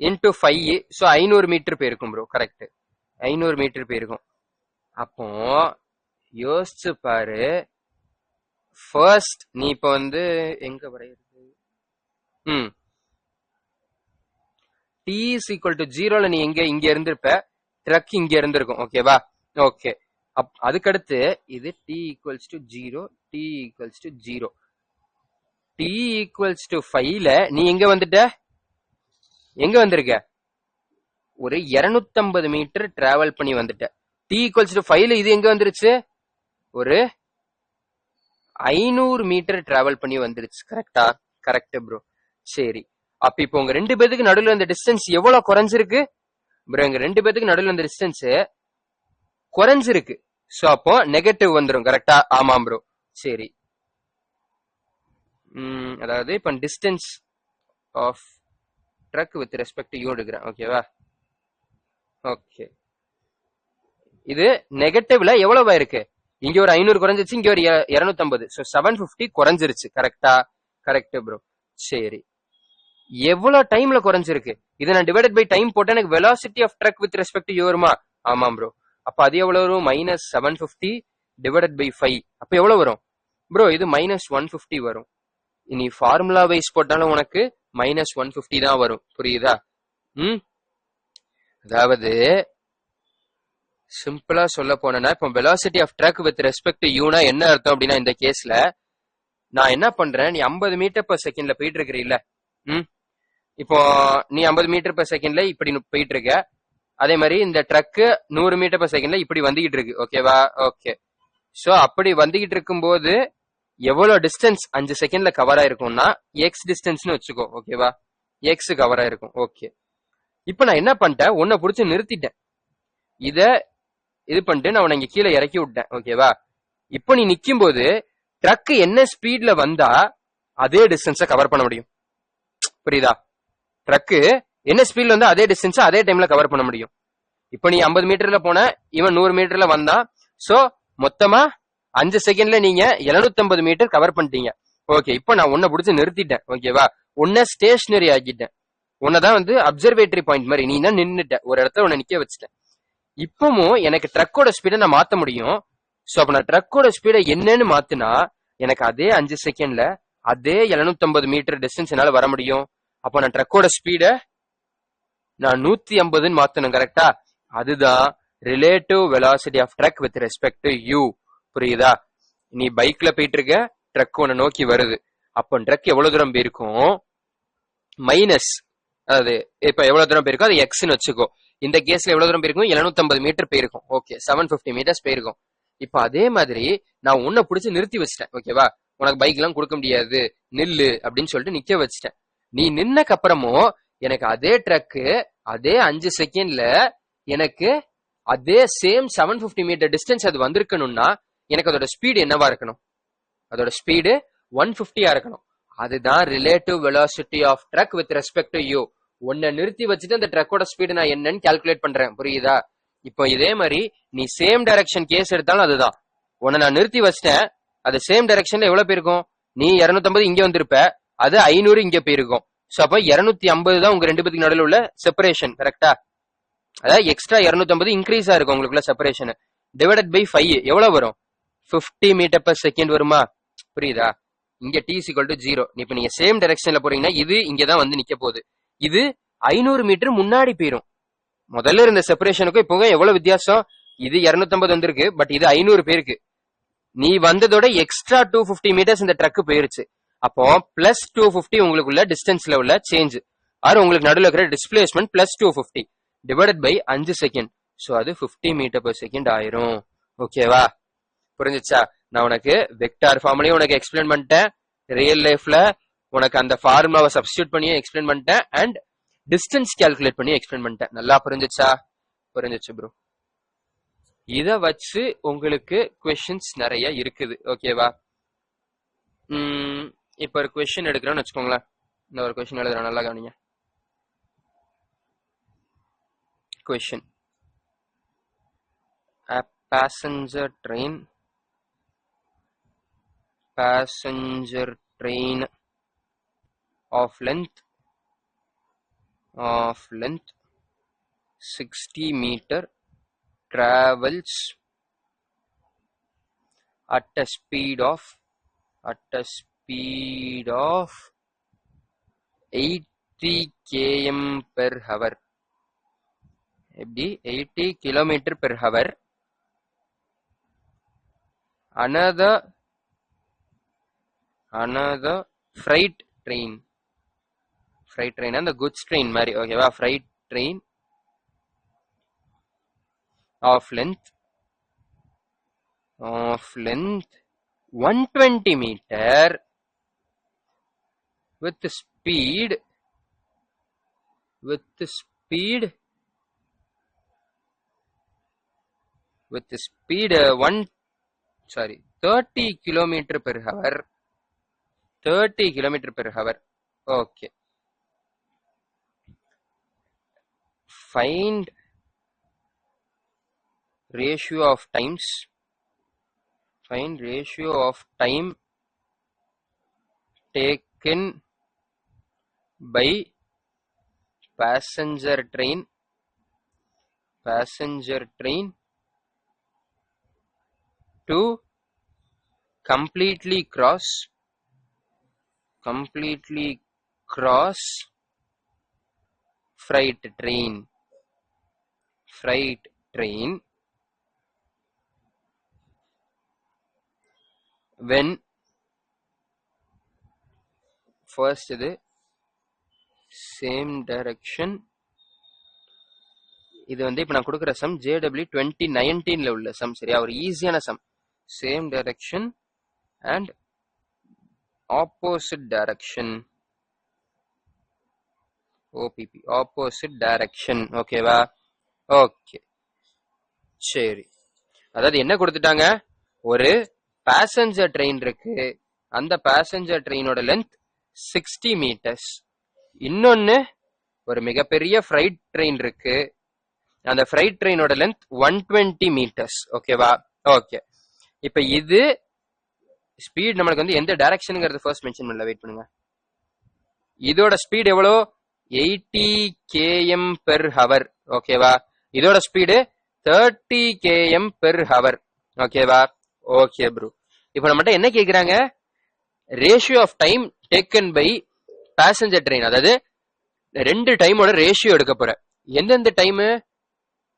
into 5, ஸோ 500 மீட்டர் போயிருக்கும் ப்ரோ. கரெக்ட், 500 மீட்டர் போயிருக்கும். அப்போ யோசிச்சு பாரு, ஃபர்ஸ்ட் நீ இப்ப வந்து எங்க வரையிறது? t is equal to 0ல நீ இங்க இருந்திருப்ப, ட்ரக் இங்க இருந்திருக்கும். ஓகேவா? ஓகே. அதுக்கடுத்து இது t equals to 0, t equals to 0. t equals to 5ல நீ எங்க வந்திருக்க ஒரு 250 மீட்டர் டிராவல் பண்ணி வந்துட்ட. t ஈக்குவல்ஸ் டு 5ல இது எங்க வந்துருச்சு ஒரு 500 மீட்டர் டிராவல் பண்ணி வந்துருச்சு. கரெக்டா? Correct bro. சரி, அப்ப இப்போ உங்க 2 பேத்துக்கு நடுவில் இந்த டிஸ்டன்ஸ் எவ்வளவு குறைஞ்சிருக்கு ப்ரோ? எங்க 2 பேத்துக்கு நடுவில் இந்த டிஸ்டன்ஸ் குறைஞ்சிருக்கு. சோ அப்போ நெகட்டிவ் வந்துரும். கரெக்டா? ஆமாம் ப்ரோ. சரி, அதாவது இப்ப distance of truck with respect you எடுக்கிறேன். ஓகேவா? ஓகே, இது நெகட்டிவ்ல எவ்வளவு இருக்கு? இங்க ஒரு 500 குறைஞ்சிருச்சு, இங்க ஒரு 250. சோ 750 குறைஞ்சிருச்சு. கரெக்டா? Correct bro. சரி, எவ்வளவு டைம்ல குறைஞ்சிருக்கு? இதை நான் டிவைடட் பை டைம் போட்டா எனக்கு velocity of truck with respect you வருமா? ஆமாம் ப்ரோ. அப்ப அது எவ்வளவு வரும்? -750 டிவைடட் பை 5. அப்ப எவ்வளவு வரும் ப்ரோ? இது -150 வரும். இனி ஃபார்முலா வைஸ் போட்டாலும் உனக்கு -150 தான் வரும். புரியுதா? அதாவது சிம்பிளா சொல்ல போனா, இப்போ velocity of truck with respect யூனா என்ன அர்த்தம் அப்படின்னா, இந்த கேஸ்ல நான் என்ன பண்றேன், நீ 50 மீட்டர் per செகண்ட்ல போயிட்டு இருக்கிறீல்ல, இப்போ நீ 50 மீட்டர் per செகண்ட்ல இப்படி போயிட்டு இருக்க. அதே மாதிரி இந்த ட்ரக் 100 மீட்டர் per செகண்ட்ல இப்படி வந்துகிட்டு இருக்கு. ஓகேவா? ஓகே. சோ அப்படி வந்துகிட்டு இருக்கும்போது எவ்வளவு டிஸ்டன்ஸ் 5 செகண்ட்ல கவர் ஆயிருக்கும்னா எக்ஸ் டிஸ்டன்ஸ்னு வச்சுக்கோ. ஓகேவா? எக்ஸ் கவர் ஆயிருக்கும். ஓகே, இப்ப நான் என்ன பண்ணிட்டேன், உன்னை புடிச்சு நிறுத்திட்டேன். இது பண்ணிட்டு நான் உன்னை இங்க கீழே இறக்கி விட்டேன். ஓகேவா? இப்போ நீ நிக்கும் போது ட்ரக் என்ன ஸ்பீட்ல வந்தா அதே டிஸ்டன்ஸ கவர் பண்ண முடியும். புரியுதா? ட்ரக் என்ன ஸ்பீட்ல வந்தா அதே டிஸ்டன்ஸ் அதே டைம்ல கவர் பண்ண முடியும். இப்போ நீ 50 மீட்டர்ல போன, இவன் 100 மீட்டர்ல வந்தான். சோ மொத்தமா 5 செகண்ட்ல நீங்க 750 மீட்டர் கவர் பண்ணிட்டீங்க. ஓகே, இப்போ நான் உன்னை பிடிச்சு நிறுத்திட்டேன். ஓகேவா? உன்னை ஸ்டேஷனரி ஆக்கிட்டேன். உன்னதான் அப்சர்வேட்டரி பாயிண்ட் மாதிரி நீ தான் நின்னுட்ட ஒரு இடத்துல, உன்னை நிக்க வச்சுட்டேன். இப்பவும் எனக்கு ட்ரக்கோட ஸ்பீடை நான் மாத்த முடியும். சோ அப்ப நான் ட்ரக்கோட ஸ்பீடை என்னன்னு மாத்தினா எனக்கு அதே 5 செகண்ட்ல அதே 750 மீட்டர் டிஸ்டன்ஸ் என்னால வர முடியும். அப்போ நான் ட்ரக்கோட ஸ்பீட நான் 150 மாத்தணும். கரெக்டா? அதுதான் relative velocity of truck with respect to you. புரியுதா? நீ பைக்ல போயிட்டு இருக்க, ட்ரக் உன்னை நோக்கி வருது. அப்போ ட்ரக் எவ்வளவு தூரம் போயிருக்கும் மைனஸ், அதாவது இப்ப எவ்வளவு தூரம் போயிருக்கும் அது எக்ஸ்ன்னு வச்சுக்கோ. இந்த கேஸ்ல எவ்வளவு தூரம் போயிருக்கும்? 750 மீட்டர் போயிருக்கும். ஓகே, 750 மீட்டர்ஸ் போயிருக்கும். இப்ப அதே மாதிரி நான் உன்னை பிடிச்சு நிறுத்தி வச்சிட்டேன். ஓகேவா? உனக்கு பைக் எல்லாம் கொடுக்க முடியாது, நில்லு அப்படின்னு சொல்லிட்டு நிக்க வச்சிட்டேன். நீ நின்னக்கு அப்புறமும் எனக்கு அதே ட்ரக்கு அதே 5 செகண்ட்ல எனக்கு அதே சேம் 750 மீட்டர் டிஸ்டன்ஸ் அது வந்திருக்கணும்னா எனக்கு அதோட ஸ்பீடு என்னவா இருக்கணும்? அதோட ஸ்பீடு 150 இருக்கணும். அதுதான் relative velocity of truck with respect to you. உன்னை நிறுத்தி வச்சுட்டு அந்த ட்ரக்கோட ஸ்பீடு நான் என்னன்னு கால்குலேட் பண்றேன். புரியுதா? இப்போ இதே மாதிரி நீ சேம் டைரக்ஷன் கேஸ் எடுத்தாலும் அதுதான். உன்னை நான் நிறுத்தி வச்சிட்டேன், அது சேம் டைரக்ஷன்ல எவ்வளவு போயிருக்கும்? நீ 250 இங்க வந்திருப்ப, அது 500 இங்க போயிருக்கும். சோ அப்ப 250 தான் உங்க 2 பேத்துக்கு நடுவில் உள்ள செப்பரேஷன். கரெக்டா? அதாவது எக்ஸ்ட்ரா 250 இன்க்ரீஸ் ஆயிருக்கும் உங்களுக்குள்ள செப்பரேஷன். டிவைடட் பை 5 எவ்வளவு வரும்? 50 மீட்டர் per செகண்ட் வருமா? புரியுதா? இங்க t is equal to 0. இப்ப நீங்க சேம் டைரக்ஷன்ல போறீங்கன்னா இது இங்கதான் வந்து நிக்க போகுது. இது 500 மீட்டர் முன்னாடி போயிரும். முதல்ல இருந்த செப்பரேஷனுக்கும் இப்போ எவ்வளவு வித்தியாசம்? இது 250 வந்திருக்கு, பட் இது 500 பேருக்கு. நீ வந்ததோட எக்ஸ்ட்ரா 250 மீட்டர்ஸ் இந்த ட்ரக் போயிருச்சு. அப்போ பிளஸ் 250 உங்களுக்குள்ள டிஸ்டன்ஸ்ல உள்ள சேஞ்ச், ஆறு உங்களுக்கு நடுவில் இருக்கிற displacement plus 250 divided by 5 second. So அது 50 மீட்டர் per செகண்ட் ஆயிரும். ஓகேவா? புரிஞ்சிச்சா? நான் உனக்கு வெக்டார் ஃபார்ம்லயும் உனக்கு எக்ஸ்பிளைன் பண்ணிட்டேன், ரியல் லைஃப்ல உனக்கு அந்த ஃபார்முலாவை சப்ஸ்டியூட் பண்ணியும் எக்ஸ்பிளைன் பண்ணிட்டேன், அண்ட் டிஸ்டன்ஸ் கால்குலேட் பண்ணி எக்ஸ்பிளைன் பண்ணிட்டேன். நல்லா புரிஞ்சிச்சா? புரிஞ்சிச்சு ப்ரோ. இத வச்சு உங்களுக்கு கொஸ்டின்ஸ் நிறைய இருக்குது. ஓகேவா? இப்ப ஒரு கொஸ்டின் எடுக்கிறோம்னு வச்சுக்கோங்களேன். இந்த ஒரு கொஸ்டின் எழுதுறேன், நல்லா கவனிங்க. Question: a passenger train of length 60 meter travels at a speed of 80 km per hour. எப்படி? 80 km per hour. Another freight train and the goods train மாதிரி ஓகேவா freight train of length 120 meter with speed 30 kilometer per hour. 30 kilometer per hour. Okay. Find ratio of times. Find ratio of time taken by passenger train to completely cross freight train when first இது same direction. இது வந்து இப்ப நான் கொடுக்கிற some JW 2019ல உள்ள some சரியா ஒரு ஈஸியான sum same direction and opposite direction OPP opposite direction ஓகேவா ஓகே சரி அதாவது என்ன கொடுத்துட்டாங்க ஒரு பேசஞ்சர் ட்ரெயின் இருக்கு அந்த பேசஞ்சர் ட்ரெயினோட லென்த் 60 meters இன்னொன்னு ஒரு மிகப்பெரிய ஃப்ரைட் ட்ரெயின் இருக்கு அந்த ஃப்ரைட் ட்ரெயினோட லென்த் 120 meters ஓகேவா ஓகே இப்ப இது ஸ்பீட் நம்மளுக்கு வந்து எந்த டைரக்ஷனுங்கிறது ஃபர்ஸ்ட் மென்ஷன் பண்ணல வெயிட் பண்ணுங்க இதோட ஸ்பீட் எவ்வளோ 80 km per hour ஓகேவா இதோட ஸ்பீடு 30 km per hour ஓகேவா ஓகே ப்ரோ இப்போ நம்மகிட்ட என்ன கேக்குறாங்க ratio of time taken by passenger train அதாவது ரெண்டு டைமோட ரேஷியோ எடுக்க போற எந்தெந்த டைம்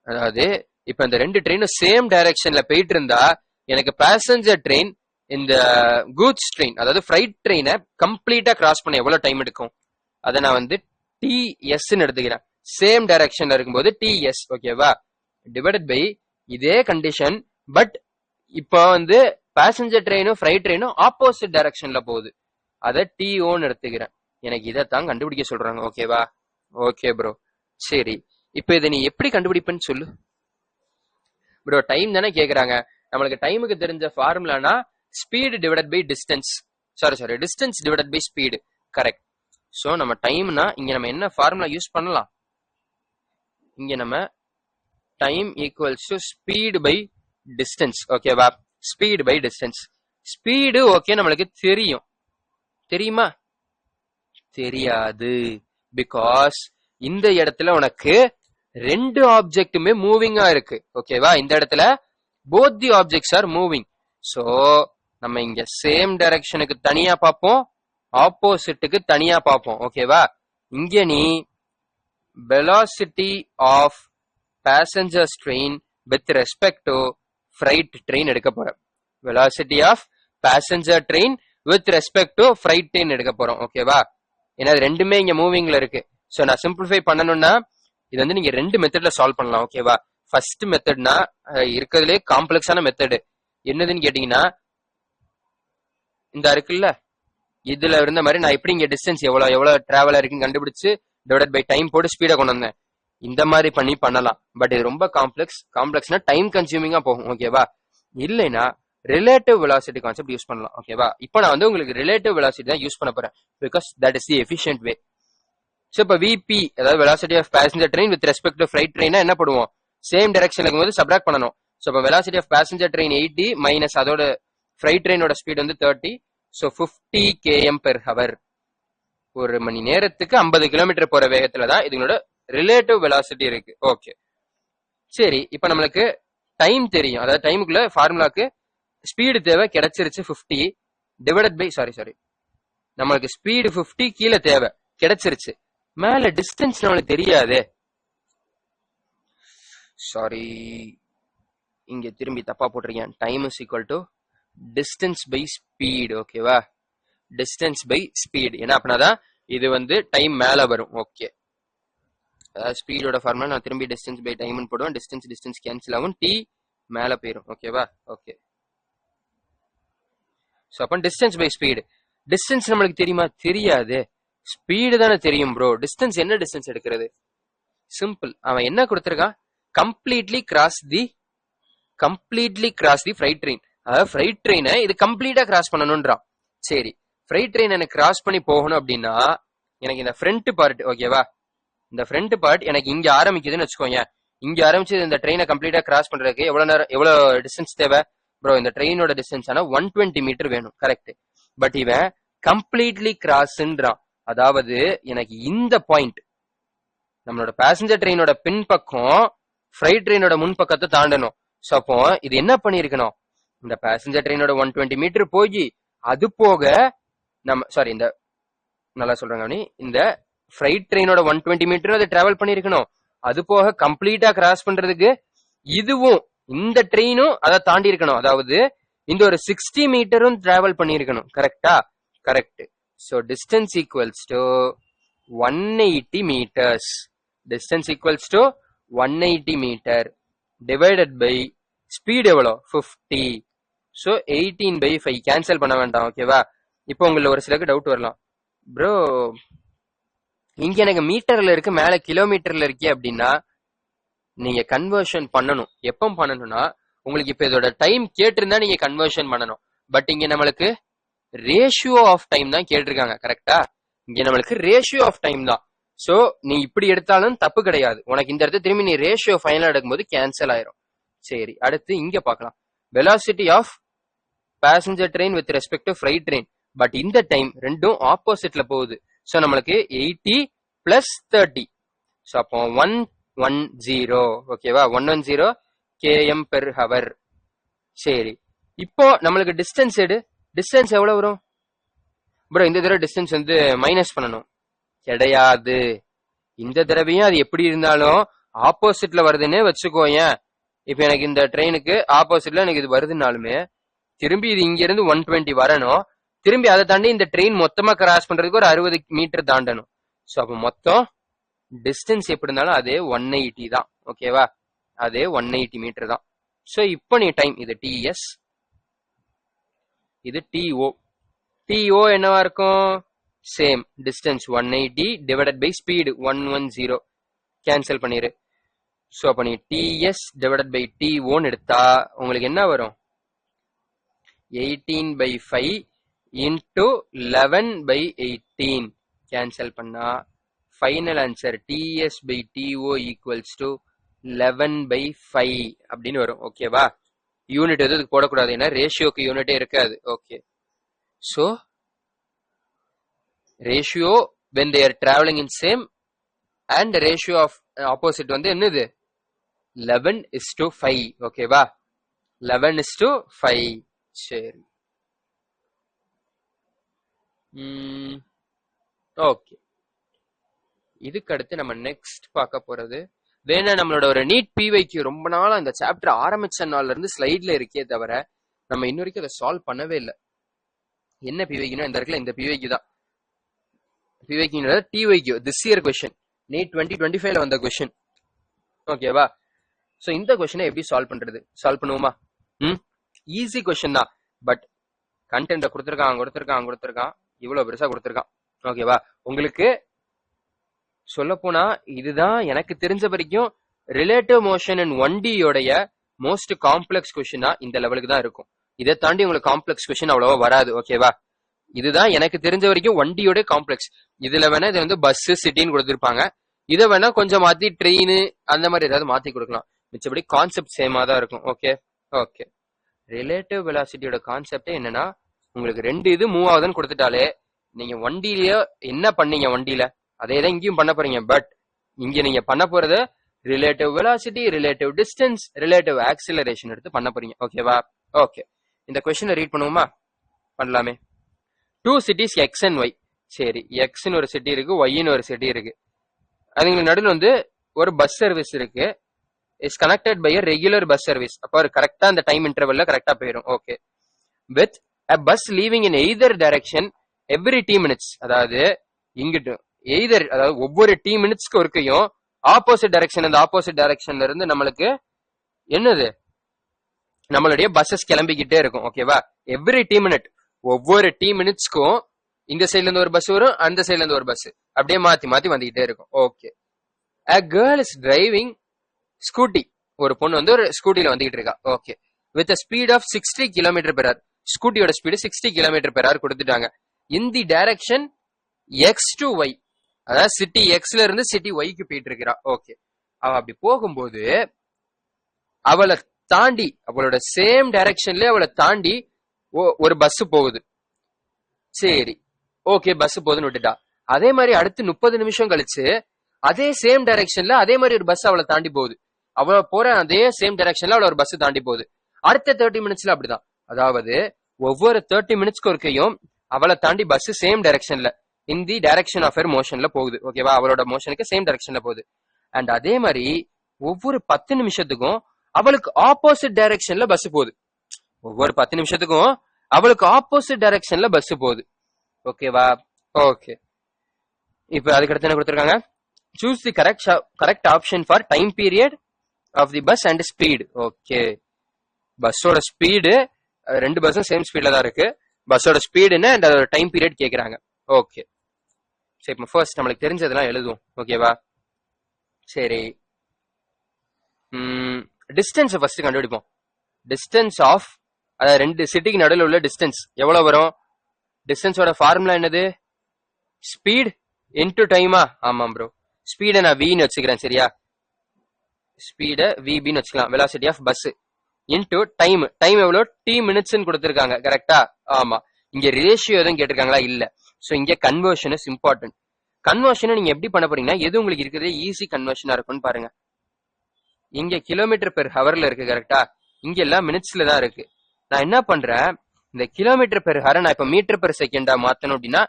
அதாவது இப்ப இந்த ரெண்டு ட்ரெயினும் சேம் டைரக்ஷன்ல போயிட்டு இருந்தா எனக்கு பேசஞ்சர் ட்ரெயின் இந்த கூட்ஸ் ட்ரெயின் அதாவது ஃப்ரைட் ட்ரெயினை கம்ப்ளீட்டா கிராஸ் பண்ண எவ்வளவு டைம் எடுக்கும் அதை நான் வந்து TS எடுத்துக்கிறேன் சேம் டைரக்ஷன்ல இருக்கும்போது TS ஓகேவா டிவைடட் பை இதே கண்டிஷன் பட் இப்போ வந்து பேசஞ்சர் ட்ரெயினும் ஃப்ரைட் ட்ரெயினும் ஆப்போசிட் டைரக்ஷன்ல போகுது அதை TOன்னு எடுத்துக்கிறேன் எனக்கு இதைத்தான் கண்டுபிடிக்க சொல்றாங்க ஓகேவா ஓகே ப்ரோ சரி இப்போ இதை நீ எப்படி கண்டுபிடிப்பேன்னு சொல்லு ப்ரோ டைம் தானே கேக்குறாங்க நம்மளுக்கு டைமுக்கு தெரிஞ்ச ஃபார்முலானா speed divided by distance sorry distance divided by speed correct so நம்ம டைம்னா இங்க நம்ம என்ன ஃபார்முலா யூஸ் பண்ணலாம் இங்க நம்ம time equals to speed by distance ஓகேவா speed by distance speed okay நம்மளுக்கு தெரியுமா தெரியாது பிகாஸ் இந்த இடத்துல உனக்கு ரெண்டு ஆப்ஜெக்ட்டுமே மூவிங்கா இருக்கு ஓகேவா இந்த இடத்துல both the objects are moving so நம்ம இங்க சேம் டைரக்ஷனுக்கு தனியா பார்ப்போம் ஆப்போசிட்டுக்கு தனியா பார்ப்போம் ஓகேவா இங்க நீ velocity of passengers train with respect to freight train எடுக்க போற velocity of passenger train with respect to freight train எடுக்க போறோம் ஓகேவா ஏன்னா ரெண்டுமே இங்க மூவிங்ல இருக்கு சோ நான் சிம்பிளிஃபை பண்ணணும்னா இது வந்து நீங்க ரெண்டு மெத்தட்ல சால்வ் பண்ணலாம் ஓகேவா ஃபர்ஸ்ட் மெத்தட்னா இருக்கிறதுலே காம்ப்ளெக்ஸான மெத்தடு என்னதுன்னு கேட்டீங்கன்னா இந்த இருக்குல்ல இதுல இருந்த மாதிரி நான் எப்படி இங்க டிஸ்டன்ஸ் எவ்வளவு டிராவல் இருக்குன்னு கண்டுபிடிச்சு டிவைடட் பை டைம் போட்டு ஸ்பீடா கொண்டு வந்தேன் இந்த மாதிரி பண்ணலாம் பட் இது ரொம்ப காம்ப்ளெக்ஸ்னா டைம் கன்சியூமிங்கா போகும் ஓகேவா இல்லைன்னா ரிலேட்டிவ் வெலாசிட்டி கான்செப்ட் யூஸ் பண்ணலாம் ஓகேவா இப்போ நான் வந்து உங்களுக்கு ரிலேட்டிவ் வெலாசிட்டி தான் யூஸ் பண்ண போறேன் because that is the efficient way so இப்போ விபி அதாவது velocity of passenger train with respect to freight ட்ரெயினா என்ன பண்ணுவோம் சேம் டைரக்ஷன்ல இருக்கும்போது சப்ராக்ட் பண்ணணும் ஸோ இப்போ velocity of passenger train 80 minus அதோட ஃப்ரைட் ட்ரெயினோட ஸ்பீட் வந்து 30 ஸோ 50 km per hour ஒரு மணி நேரத்துக்கு 50 கிலோமீட்டர் போற வேகத்துல தான் இதுங்களோட ரிலேட்டிவ் வெலாசிட்டி இருக்கு ஓகே சரி இப்போ நம்மளுக்கு டைம் தெரியும் அதாவது டைமுக்குள்ள ஃபார்முலாக்கு ஸ்பீடு தேவை கிடைச்சிருச்சு 50 டிவைடட் பை சாரி நம்மளுக்கு ஸ்பீடு 50 கீழே தேவை கிடைச்சிருச்சு மேல டிஸ்டன்ஸ் நம்மளுக்கு தெரியாதே சாரி இங்க திரும்பி தப்பா போட்டிருக்கேன் time is equal to distance by speed ஓகேவா டிஸ்டன்ஸ் பை ஸ்பீட். ஏன்னா அப்படின்னாதான் இது வந்து டைம் மேல வரும். ஓகே, ஸ்பீடோட ஃபார்முலா நான் திரும்பி டிஸ்டன்ஸ் பை டைம்னு போடுவேன். டிஸ்டன்ஸ் கேன்சல் ஆகும், டி மேல போயிடும். ஓகேவா? ஓகே, ஸோ அப்போ டிஸ்டன்ஸ் பை ஸ்பீடு. டிஸ்டன்ஸ் நம்மளுக்கு தெரியுமா? தெரியாது. ஸ்பீடு தானே தெரியும் ப்ரோ. டிஸ்டன்ஸ் என்ன டிஸ்டன்ஸ் எடுக்கிறது? சிம்பிள். அவன் என்ன கொடுத்திருக்கான்? கம்ப்ளீட்லி கிராஸ் தி ஃப்ரைட் ட்ரெயின். அதாவது ஃப்ரைட் ட்ரெயினை இது கம்ப்ளீட்டா கிராஸ் பண்ணணும்ன்றான். சரி, ஃப்ரைட் ட்ரெயின் எனக்கு கிராஸ் பண்ணி போகணும் அப்படின்னா எனக்கு இந்த ஃப்ரண்ட் பார்ட், ஓகேவா, இந்த ஃப்ரண்ட் பார்ட் எனக்கு இங்க ஆரம்பிக்குதுன்னு வச்சுக்கோங்க. இங்க ஆரம்பிச்சு இந்த ட்ரெயினை கம்ப்ளீட்டா கிராஸ் பண்றதுக்கு எவ்வளவு டிஸ்டன்ஸ் தேவை ப்ரோ? இந்த ட்ரெயினோட டிஸ்டன்ஸ் ஆனா 120 மீட்டர் வேணும். கரெக்ட். பட் இவன் கம்ப்ளீட்லி கிராஸ்ன்றான். அதாவது எனக்கு இந்த பாயிண்ட், நம்மளோட பேசஞ்சர் ட்ரெயினோட பின்பக்கம் ஃப்ரைட் ட்ரெயினோட முன்பக்கத்தை தாண்டணும். ஸோ அப்போ இது என்ன பண்ணிருக்கணும்? இந்த பேசஞ்சர் ட்ரெயினோட 120 மீட்டர் போய் அது போக இந்த நல்லா சொல்றாங்க, இந்த ஃப்ரைட் ட்ரெயினோட 120 மீட்டர் அது டிராவல் பண்ணிருக்கணும். அது போக கம்ப்ளீட்டா கிராஸ் பண்றதுக்கு இதுவும் இந்த ட்ரெயினும் அதை தாண்டி இருக்கணும். அதாவது இந்த ஒரு 60 மீட்டரும் டிராவல் பண்ணிருக்கணும். கரெக்டா? Correct. So distance equals to 180 meters. Distance equals to 180 meter divided by speed எவ்வளோ? 50. ஸோ 18/5 கேன்சல் பண்ண வேண்டாம். ஓகேவா? இப்போ உங்களுக்கு ஒரு சிலருக்கு டவுட் வரலாம், ப்ரோ இங்க எனக்கு மீட்டர்ல இருக்கு, மேல கிலோமீட்டர்ல இருக்கே அப்படின்னா நீங்க கன்வர்ஷன் பண்ணணும். எப்போ பண்ணணும்னா உங்களுக்கு இப்ப இதோட டைம் கேட்டிருந்தா நீங்க கன்வர்ஷன் பண்ணணும். பட் இங்க நம்மளுக்கு ரேஷியோ ஆஃப் டைம் தான் கேட்டிருக்காங்க. கரெக்டா? இங்க நம்மளுக்கு ரேஷியோ ஆஃப் டைம் தான். சோ நீ இப்படி எடுத்தாலும் தப்பு கிடையாது. உனக்கு இந்த இடத்துல திரும்பி நீ ரேஷியோ ஃபைனலா எடுக்கும்போது கேன்சல் ஆயிரும். சரி, அடுத்து இங்க பார்க்கலாம். Velocity of passenger train with respect to freight train. But இந்த டைம் ரெண்டும் ஆப்போசிட்ல போகுது. ஸோ நம்மளுக்கு 80 + 30. ஸோ அப்போ 110. ஓகேவா? 110 km/h. சரி, இப்போ நம்மளுக்கு டிஸ்டன்ஸ் டிஸ்டன்ஸ் எவ்வளவு வரும் ப்ரோ? இந்த தடவை டிஸ்டன்ஸ் வந்து மைனஸ் பண்ணணும் கிடையாது. இந்த தடவையும் அது எப்படி இருந்தாலும் ஆப்போசிட்ல வருதுன்னு வச்சுக்கோங்க. இப்ப எனக்கு இந்த ட்ரெயினுக்கு ஆப்போசிட்ல எனக்கு இது வருதுனாலுமே திரும்பி இது இங்க இருந்து 120 வரணும். திரும்பி அதை தாண்டி இந்த ட்ரெயின் மொத்தமா கிராஸ் பண்றதுக்கு ஒரு 60 மீட்டர் தாண்டணும். ஸோ அப்போ மொத்தம் டிஸ்டன்ஸ் எப்படி இருந்தாலும் அதே 180 தான். ஓகேவா? அதே 180 மீட்டர் தான். ஸோ இப்போ நீ டைம், இது டிஎஸ், இது டிஓ. டிஓ என்னவா இருக்கும்? Same distance 180 divided by speed 110. Cancel பண்ணிரு. ஸோ அப்போ நீ டிஎஸ் டிவைடட் பை டிஓன்னு எடுத்தா உங்களுக்கு என்ன வரும்? 18/5 into 11/18. கேன்சல் பண்ணா final answer TS/TO equals to 11/5 அப்படின்னு வரும். ஓகேவா? யூனிட் எது போடக்கூடாது, ஏன்னா ரேஷியோக்கு யூனிட்டே இருக்காது. Okay, so ratio when they are traveling in same and ratio of opposite வந்து என்னது? 11:5. ஓகேவா? 11:5. சரி, ஓகே. இதுக்கு அடுத்து நம்ம நெக்ஸ்ட் பார்க்க போறது வேணா நம்மளோட ஒரு நீட் பிவைக்கு. ரொம்ப நாளா இந்த சாப்டர் ஆரம்பிச்ச நாள்ல இருந்து ஸ்லைட்ல இருக்கே தவிர நம்ம இன்ன வரைக்கும் அதை சால்வ் பண்ணவே இல்லை. என்ன பிவைக்குன்னா இந்த இடத்துல இந்த பிவைக்கு தான். பிவைக்குங்கிறது டிவைக்கு திஸ் இயர் கொஸ்டின், நீட் 2025ல வந்த கொஸ்டின். ஓகேவா? ஸோ இந்த கொஸ்டினை எப்படி சால்வ் பண்றது? சால்வ் பண்ணுவோமா? ஈஸி கொஸ்டின் தான். பட் கண்டென்ட்டை கொடுத்துருக்கான் இவ்வளவு பெருசா கொடுத்துருக்கான். ஓகேவா? உங்களுக்கு சொல்ல போனா இதுதான் எனக்கு தெரிஞ்ச வரைக்கும் ரிலேட்டிவ் மோஷன் இன் 1D யோடைய மோஸ்ட் காம்ப்ளெக்ஸ் கொஸ்டினா இந்த லெவலுக்கு தான் இருக்கும். இதை தாண்டி உங்களுக்கு காம்ப்ளெக்ஸ் கொஸ்டின் அவ்வளவா வராது. ஓகேவா? இதுதான் எனக்கு தெரிஞ்ச வரைக்கும் 1D யோட காம்ப்ளெக்ஸ். இதுல வேணா இது வந்து பஸ் சிட்டின்னு கொடுத்துருப்பாங்க. இதை வேணா கொஞ்சம் மாத்தி ட்ரெயின் அந்த மாதிரி ஏதாவது மாத்தி கொடுக்கலாம். மிச்சபடி கான்செப்ட் சேமா தான் இருக்கும். Okay okay. ரிலேட்டிவ் வெலாசிட்டியோட கான்செப்டே என்னன்னா, உங்களுக்கு ரெண்டு இது மூவ் ஆகுதுன்னு கொடுத்துட்டாலே நீங்க 1Dலயே என்ன பண்ணீங்க 1Dல அதே தான் இங்கேயும் பண்ண போறீங்க. பட் இங்க நீங்க பண்ண போறது relative velocity, relative distance, relative acceleration எடுத்து பண்ண போறீங்க. ஓகேவா? ஓகே, இந்த கொஸ்டினை ரீட் பண்ணுவோமா? பண்ணலாமே. 2 cities X and Y. சரி, எக்ஸ்ன்னு ஒரு சிட்டி இருக்கு, ஒய்ன்னு ஒரு சிட்டி இருக்கு. அதுங்களுக்கு நடுவில் வந்து ஒரு பஸ் சர்வீஸ் இருக்கு. Is connected by a regular bus service. அப்போ கரெக்டா அந்த டைம் இன்டர்வல்ல கரெக்டா போயிடும். Okay. With a bus leaving in either direction every T minutes, அதாவது இங்கிட்டு எய்தர், அதாவது ஒவ்வொரு டி மினிட்ஸ்க்கு ஒருக்கையும் ஆப்போசிட் டைரக்ஷன், அந்த ஆப்போசிட் டைரக்ஷன்ல இருந்து நம்மளுக்கு என்னது நம்மளுடைய பஸ்ஸஸ் கிளம்பிக்கிட்டே இருக்கும். ஓகேவா? எவ்ரி டி மினிட், ஒவ்வொரு டி மினிட்ஸ்க்கும் இந்த சைட்ல இருந்து ஒரு பஸ் வரும், அந்த சைட்ல இருந்து ஒரு பஸ், அப்படியே மாத்தி மாத்தி வந்துகிட்டே இருக்கும். Okay. a girl is driving scooty, ஒரு பொண்ணு வந்து ஒரு ஸ்கூட்டில வந்துகிட்டு இருக்கா. Okay. with a speed of 60 km/h, ஸ்கூட்டியோட ஸ்பீடு 60 km/h கொடுத்துட்டாங்க. in the direction x to y, அதாவது சிட்டி எக்ஸ்ல இருந்து சிட்டி ஒய்க்கு போயிட்டு இருக்கிறா. ஓகே. அவ அப்படி போகும்போது அவளை தாண்டி, அவளோட சேம் டைரக்ஷன்ல அவளை தாண்டி ஒரு பஸ் போகுது. சரி, ஓகே, பஸ் போகுதுன்னு விட்டுட்டா. அதே மாதிரி அடுத்து 30 நிமிஷம் கழிச்சு அதே சேம் டைரக்ஷன்ல அதே மாதிரி ஒரு பஸ் அவளை தாண்டி போகுது. அவளை போற அதே சேம் டைரக்ஷன்ல அவள ஒரு பஸ் தாண்டி போகுது. அடுத்த 30 மினிட்ஸ்ல அப்படிதான். அதாவது ஒவ்வொரு 30 மினிட்ஸ்க்கு ஒருக்கையும் அவளை தாண்டி பஸ் சேம் டைரக்ஷன்ல, இன் தி டைரக்ஷன் ஆஃப் ஹர் மோஷன்ல போகுது. ஓகேவா? அவளோட மோஷனுக்கு சேம் டைரக்ஷன்ல போகுது. அண்ட் அதே மாதிரி ஒவ்வொரு 10 நிமிஷத்துக்கும் அவளுக்கு ஆப்போசிட் டைரக்ஷன்ல பஸ் போகுது. ஒவ்வொரு 10 நிமிஷத்துக்கும் அவளுக்கு ஆப்போசிட் டைரக்ஷன்ல பஸ் போகுது. ஓகேவா? ஓகே. இப்ப அதுக்கு அடுத்து என்ன கொடுத்திருக்காங்க? Choose the correct option for time period of the bus and speed. Okay. பஸ்ஸோட ஸ்பீடு, ரெண்டு பஸ்ஸும் சேம் ஸ்பீட்ல தான் இருக்கு. பஸ்ஸோட ஸ்பீடுன்னு அண்ட் அதோட டைம் பீரியட் கேக்குறாங்க. ஓகே. சரி, இப்போ ஃபர்ஸ்ட் நம்மளுக்கு தெரிஞ்சதெல்லாம் எழுதுவோம். ஓகேவா? சரி, டிஸ்டன்ஸ் ஃபர்ஸ்ட் கண்டுபிடிப்போம். டிஸ்டன்ஸ் ஆஃப், அதாவது ரெண்டு சிட்டிக்கு நடுவில் உள்ள டிஸ்டன்ஸ் எவ்வளவு வரும்? டிஸ்டன்ஸோட ஃபார்முலா என்னது? ஸ்பீட் இன்டு டைமா? ஆமாம் ப்ரோ. ஸ்பீடை நான் வின்னு வச்சுக்கிறேன். சரியா? ஸ்பீடை விபின்னு வச்சுக்கலாம். Velocity of bus into time. Time எவ்வளோ? டி மினிட்ஸ் கொடுத்துருக்காங்க. கரெக்டா? ஆமா. இங்க ரேஷியோ எதுவும் கேட்டிருக்காங்களா? இல்ல. சோ இங்க கன்வர்ஷன் இஸ் இம்பார்ட்டன்ட். கன்வர்ஷனை நீங்க எப்படி பண்ண போறீங்கன்னா, எது உங்களுக்கு இருக்கிறதே ஈஸி கன்வர்ஷனா இருக்கும்னு பாருங்க. இங்க கிலோமீட்டர் பெர் ஹவர்ல இருக்கு. கரெக்டா? இங்க எல்லாம் மினிட்ஸ்ல தான் இருக்கு. நான் என்ன பண்றேன், இந்த கிலோமீட்டர் பெர் ஹவர் நான் இப்ப மீட்டர் பெர் செகண்டா மாத்தணும் அப்படின்னா,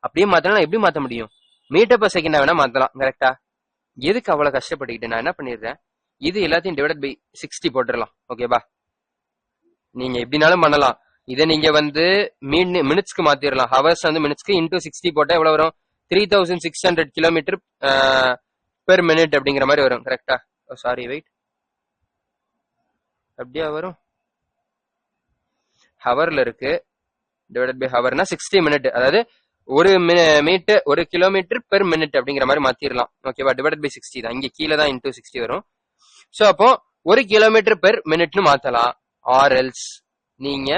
அப்படியே மாத்தலாம். எப்படி மாத்த முடியும்? மீட்டர் பெர் செகண்டா வேணா மாத்தலாம். கரெக்டா? எதுக்கு அவ்வளவு கஷ்டப்பட்டுக்கிட்டு நான் என்ன பண்ணிடுறேன், இது எல்லாத்தையும் டிவைட் பை 60 போட்டுடலாம். ஓகேவா? நீங்க எப்படினாலும் பண்ணலாம். இதை நீங்க வந்து மினிட்ஸ்க்கு மாத்திரலாம். ஹவர்ஸ் வந்து மினிட்ஸ்க்கு இன்டூ 60 போட்டா எவ்வளவு வரும்? 3600 கிலோமீட்டர் பெர் மினிட் அப்படிங்கிற மாதிரி வரும். கரெக்டா? சாரி, வெயிட், அப்படியா வரும்? ஹவர்ல இருக்கு, டிவைடட் பை ஹவர்னா 60 மினிட், அதாவது ஒரு மீட்டர், ஒரு கிலோமீட்டர் பெர் மினிட் அப்படிங்கிற மாதிரி மாத்திரலாம். ஓகேவா? டிவைடட் பை 60 தான். இங்க கீழே தான் இன்டூ 60 வரும். சோ அப்போ ஒரு கிலோமீட்டர் பெர் மினிட்னு மாத்தலாம். ஆர்எல்ஸ் நீங்க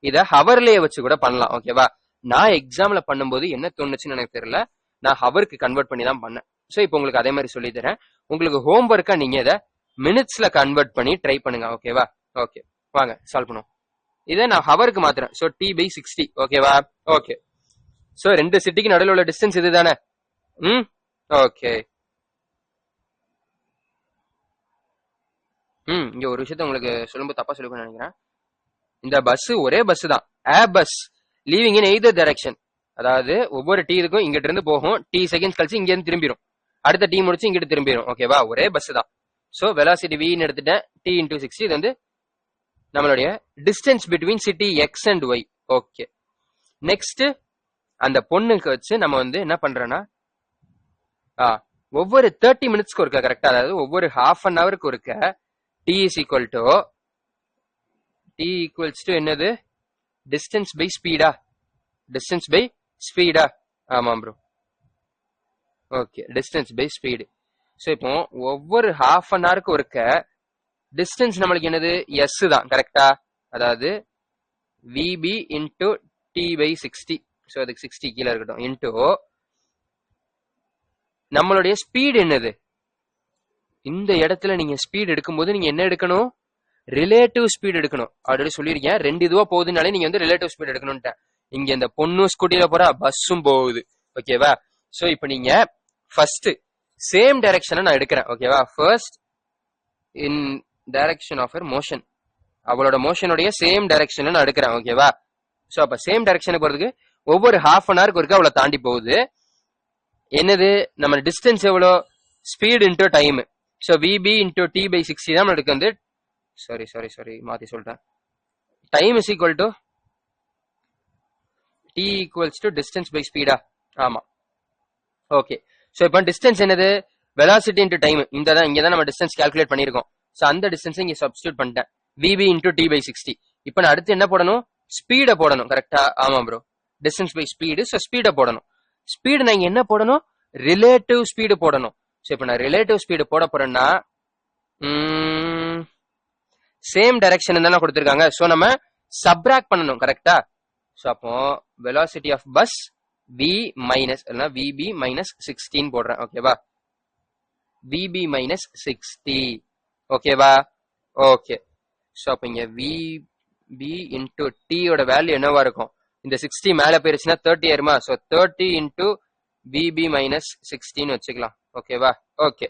இத ஹவர்லயே வச்சு கூட பண்ணலாம். ஓகேவா? நான் எக்ஸாம்ல பண்ணும்போது என்ன தோணுச்சுன்னு எனக்கு தெரியல, நான் ஹவருக்கு கன்வெர்ட் பண்ணி தான் பண்ணேன். சோ இப்போ உங்களுக்கு அதே மாதிரி சொல்லி தரேன். உங்களுக்கு ஹோம் ஒர்க்கா நீங்க இதை மினிட்ஸ்ல கன்வெர்ட் பண்ணி ட்ரை பண்ணுங்க. ஓகேவா? ஓகே, வாங்க சால்வ் பண்ணுவோம். இதை நான் ஹவருக்கு மாத்துறேன். So T by 60. ஓகேவா? ஓகே. சோ ரெண்டு சிட்டிக்கு நடுவில் உள்ள டிஸ்டன்ஸ் இது தானே? ஓகே. இங்க ஒரு விஷயத்த உங்களுக்கு சொல்லும்போது தப்பா சொல்லுங்க நினைக்கிறேன். இந்த பஸ் ஒரே பஸ் தான், a bus leaving in either direction. அதாவது ஒவ்வொரு டீ இருக்கும், இங்கிட்ட இருந்து போகும், டி செகண்ட்ஸ் கழிச்சு இங்க இருந்து திரும்பிடும், அடுத்த டீ முடிச்சு இங்கிட்டு திரும்பிடும். ஓகேவா? ஒரே பஸ் தான். சோ வெலாசிட்டி வின்னு எடுத்துட்டேன், டி இன்டூ 60. இது வந்து நம்மளுடைய distance between city X and Y. Okay. Next அந்த பொண்ணுக்கு வச்சு நம்ம வந்து என்ன பண்றோம்னா, ஒவ்வொரு 30 மினிட்ஸ்க்கு ஒருக்க, கரெக்டா? அதாவது ஒவ்வொரு ஹாஃப் அன் ஹவருக்கு ஒருக்க t is equal to t equals to என்னது? டிஸ்டன்ஸ் பை ஸ்பீடா? டிஸ்டன்ஸ் பை ஸ்பீடா? ஆமாம் bro. Okay, distance by speed. So இப்போ ஒவ்வொரு ஹாஃப் அன் ஹவருக்கு ஒருக்க டிஸ்டன்ஸ் நம்மளுக்கு என்னது? எஸ் தான். கரெக்டா? அதாவது VB into T by 60. So அதுக்கு 60 கீழே இருக்கட்டும். இன்டூ நம்மளுடைய ஸ்பீடு என்னது? இந்த இடத்துல நீங்க ஸ்பீட் எடுக்கும்போது நீங்க என்ன எடுக்கணும்? ரிலேட்டிவ் ஸ்பீட் எடுக்கணும். ஆல்ரெடி சொல்லியிருக்கேன், ரெண்டு இதுவா போகுதுனாலே நீங்க வந்து ரிலேட்டிவ் ஸ்பீட் எடுக்கணும்ட்ட. இங்க இந்த பொண்ணும் ஸ்கூட்டில போறா, பஸ்ஸும் போகுது. ஓகேவா? சோ இப்போ நீங்க ஃபர்ஸ்ட் சேம் டைரக்ஷனை நான் எடுக்கிறேன். ஓகேவா? First in direction of her motion, அவளோட மோஷனுடைய சேம் டைரக்ஷன்ல நான் எடுக்கிறேன். ஓகேவா? சோ அப்ப சேம் டைரக்ஷனுக்கு போறதுக்கு ஒவ்வொரு ஹாஃப் அன் ஹவருக்கு ஒருக்க அவளை தாண்டி போகுது. என்னது? நம்ம டிஸ்டன்ஸ் எவ்வளோ? Speed into time. So VB into T by 60 தான் நம்மளுக்கு வந்து, சாரி மாத்தி சொல்லிட்டேன். Time is equal to t equals to distance by ஸ்பீடா? ஆமா. ஓகே, ஸோ இப்போ டிஸ்டன்ஸ் என்னது? Velocity into time. இங்க தான் நம்ம டிஸ்டன்ஸ் கால்குலேட் பண்ணியிருக்கோம். ஸோ அந்த டிஸ்டன்ஸ் இங்க சப்ஸ்டியூட் பண்ணிட்டேன். VB into T by 60. இப்போ நான் அடுத்து என்ன போடணும்? ஸ்பீடை போடணும். கரெக்டா? ஆமா ப்ரோ. Distance by speed. ஸோ ஸ்பீடை போடணும். ஸ்பீடு நான் இங்க என்ன போடணும்? ரிலேட்டிவ் ஸ்பீடு போடணும். ஸோ இப்போ நான் ரிலேட்டிவ் ஸ்பீடு போட போறேன்னா சேம் டைரக்ஷன் தானே கொடுத்துருக்காங்க. ஸோ நம்ம சப்ராக்ட் பண்ணணும். கரெக்டா? ஸோ அப்போ velocity of bus v minus vb minus 16 போடுறேன். ஓகேவா? vb minus 60. ஓகேவா? ஓகே. ஸோ அப்போ இங்க vb இன்டூ t யோட வேல்யூ என்னவா இருக்கும்? இந்த 60 மேல போயிருச்சுன்னா 30 ஆயிருமா? ஸோ 30 இன்டூ vb மைனஸ் 16 வச்சுக்கலாம். ஓகேவா? ஓகே.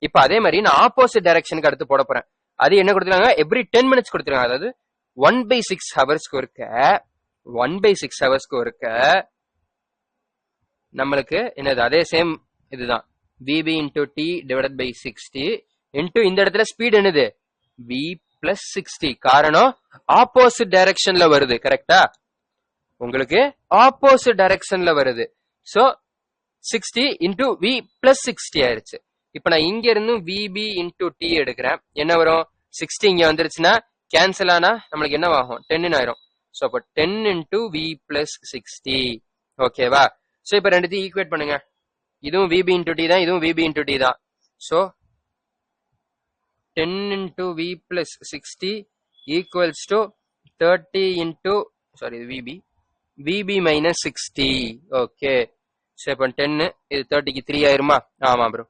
இப்போ அதே மாதிரி நான் ஆப்போசிட் டைரக்ஷனுக்கு அடுத்து போட போறேன். அது என்ன கொடுத்துருக்காங்க? எவ்ரி 10 மினிட்ஸ் கொடுத்துருக்காங்க. அதாவது 1/6 ஹவர்ஸ்க்கு இருக்க 1/6 ஹவர்ஸ்க்கு இருக்க நம்மளுக்கு என்னது? அதே சேம் இதுதான். vb into T divided by 60 into இந்த இடத்துல ஸ்பீட் என்னது? v plus 60. காரணம் ஆப்போசிட் டைரக்ஷன்ல வருது. கரெக்டா? உங்களுக்கு ஆப்போசிட் டைரக்ஷன்ல வருது. சோ 60 இன்டூ v பிளஸ் 60 ஆயிருச்சு. இப்ப நான் இங்க இருந்து vb இன்டூ டி எடுக்கிறேன். என்ன வரும்? 60 இங்க வந்துருச்சுன்னா கேன்சல் ஆனா நம்மளுக்கு என்ன ஆகும்? 10 ஆயிரும். சோ அப்ப 10 இன்டூ v பிளஸ் 60. ஓகேவா? சோ இப்ப ரெண்டுத்தையும் ஈக்குவேட் பண்ணுங்க. இதுவும் vb இன்டூ டி தான், இதுவும் vb இன்டூ டி தான். So 10 into v plus 60 equals to 30 into vb minus 60. Okay. So இப்போ 10 இது 30க்கு 3 ஆயிருமா? ஆமா bro.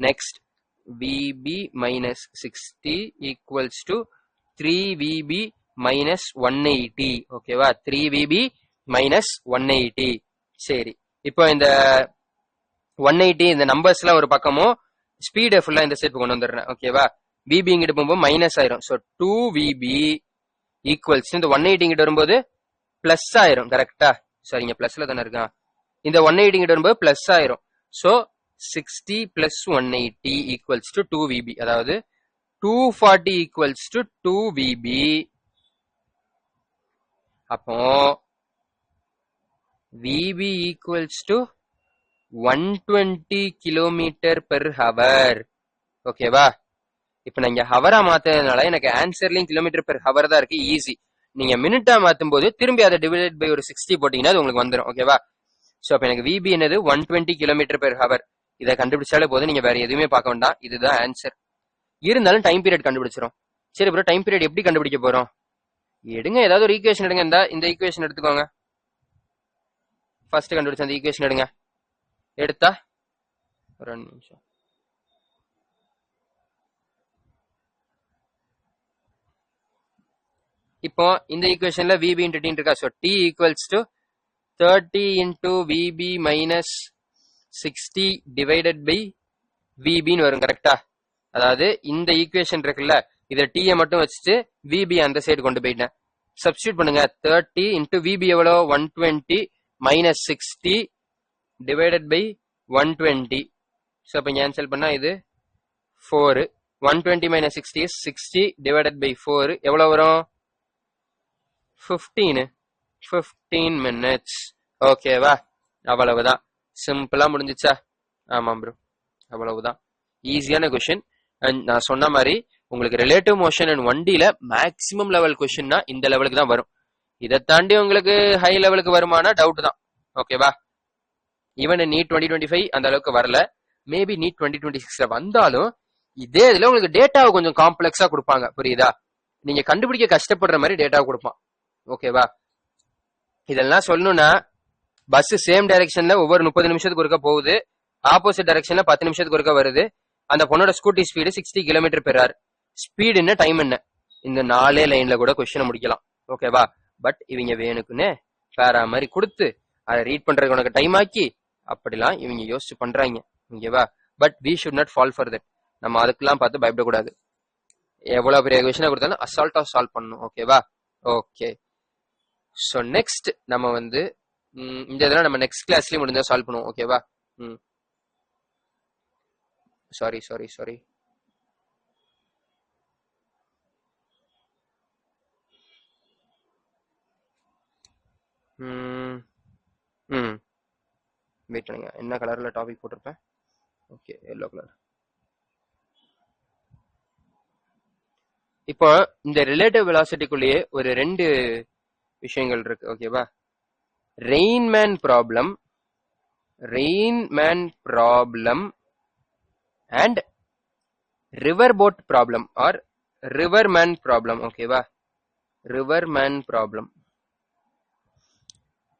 Next vb minus 60 equals to 3vb minus 180. ஓகேவா? 3vb minus 180. சரி, இப்போ இந்த 180 இந்த நம்பர்ஸ்லாம் ஒரு பக்கமும் ஸ்பீடை ஃபுல்லா இந்த சைடு கொண்டு வந்துடுறேன். ஓகேவா? vb இங்கிட்டு போகும்போது மைனஸ் ஆயிரும். ஸோ 2vb ஈக்குவல்ஸ் இந்த 180 இங்கிட்ட வரும்போது பிளஸ் ஆயிரும். கரெக்டா? சரிங்க, பிளஸ்ல தானே இருக்கா? இந்த 180 இங்கிட்ட வரும்போது பிளஸ் ஆயிரும். So 60 plus 180 equals to 2vb. அதாவது 240 ஈக்குவல்ஸ் டு 2vb. அப்போ vb equals to 120 kilometre per hour. ஓகேவா? இப்ப நான் இங்க ஹவரா மாத்ததுனால எனக்கு ஆன்சர்லயும் கிலோமீட்டர் பெர் ஹவர் தான் இருக்கு. ஈஸி. நீங்க மினிட்டா மாத்தும் போது திரும்பி அதை டிவைடட் பை ஒரு 60 போட்டீங்கன்னா அது உங்களுக்கு வந்துடும். ஓகேவா? சோ அப்ப எனக்கு vb என்னது? 120 கிலோமீட்டர் பெர் ஹவர். இதை கண்டுபிடிச்சாலே போதும், நீங்க வேற எதுவுமே பார்க்க வேண்டாம். இதுதான் ஆன்சர். இருந்தாலும் டைம் பீரியட் கண்டுபிடிச்சிரும். சரி ப்ரோ, டைம் பீரியட் எப்படி கண்டுபிடிக்க போறோம்? எடுங்க, ஏதாவது ஒரு ஈக்குவேஷன் எடுங்க. இந்த ஈக்குவேஷன் எடுத்துக்கோங்க. ஃபர்ஸ்ட் கண்டுபிடிச்ச அந்த ஈக்குவேஷன் எடுங்க. எடுத்தா ஒரு நிமிஷம். இப்போ இந்த ஈக்குவேஷன்ல vb இன்டு t இருக்கா? So t equals to 30 into vb minus 60 divided by vb ன்னு வரும். கரெக்டா? அதாவது இந்த ஈக்குவேஷன் இருக்குல்ல, இதை t மட்டும் வச்சுட்டு vb அந்த சைடு கொண்டு போயிட்டேன். சப்ஸ்டியூட் பண்ணுங்க. 30 இன்டூ vb எவ்வளோ? 120 மைனஸ் 60 டிவைடட் பை 120. ஸோ அப்போ கேன்சல் பண்ணா இது 4. 120 மைனஸ் 60 இஸ் 60 டிவைடட் பை 4 எவ்வளோ வரும்? 15 மினிட்ஸ். ஓகேவா? அவ்வளவுதான். சிம்பிளா முடிஞ்சிச்சா? ஆமா ப்ரோ, அவ்வளவுதான். ஈஸியான கொஸ்டின். அண்ட் நான் சொன்ன மாதிரி உங்களுக்கு ரிலேட்டிவ் மோஷன் அண்ட் 1Dல மேக்ஸிமம் லெவல் கொஸ்டின்னா இந்த லெவலுக்கு தான் வரும். இதை தாண்டி உங்களுக்கு ஹை லெவலுக்கு வருமானா டவுட் தான். ஓகேவா? ஈவன் நீட் 2025 அந்த அளவுக்கு வரல. மேபி நீட் 2026 வந்தாலும் இதே இதுல உங்களுக்கு டேட்டாவை கொஞ்சம் காம்ப்ளெக்ஸா கொடுப்பாங்க. புரியுதா? நீங்க கண்டுபிடிக்க கஷ்டப்படுற மாதிரி டேட்டாவை கொடுப்பான். ஓகேவா? இதெல்லாம் சொல்லணும்னா பஸ் சேம் டைரக்ஷன்ல ஒவ்வொரு 30 நிமிஷத்துக்கு ஒருக்க போகுது, ஆப்போசிட் டைரக்ஷன்ல 10 நிமிஷத்துக்கு ஒருக்க வருது. அந்த பொண்ணோட scooty speed 60 kilometre per hour. Speed என்ன, டைம் என்ன, இந்த 4 லைன்ல கூட கொஸ்டினை முடிக்கலாம். ஓகேவா? பட் இவங்க வேணுக்குன்னு வேற மாதிரி கொடுத்து அதை ரீட் பண்றதுக்கு உனக்கு டைம் ஆக்கி அப்படிலாம் இவங்க யோசிச்சு பண்றாங்க. ஓகேவா? But we should not fall for that. நம்ம அதுக்கெல்லாம் பார்த்து பயப்படக்கூடாது. எவ்வளவு பெரிய கொஸ்டினை கொடுத்தாலும் அசால்ட்டா சால்வ் பண்ணணும். ஓகேவா? ஓகே. ஸோ நெக்ஸ்ட் நம்ம வந்து இந்த இதெல்லாம் நம்ம நெக்ஸ்ட் கிளாஸ்லயே முடிஞ்சா சால்வ் பண்ணுவோம். ஓகேவா? சாரி. வெயிட் பண்ணுங்க, என்ன கலர்ல டாபிக் போட்டிருப்பேன். Okay, yellow colour. இப்போ இந்த ரிலேட்டிவ் வெலாசிட்டிக்குள்ளேயே ஒரு ரெண்டு விஷயங்கள் இருக்கு. ஓகேவா? Rain man problem and river boat problem or river man problem. ஓகேவா? ரிவர்மேன் ப்ராப்ளம்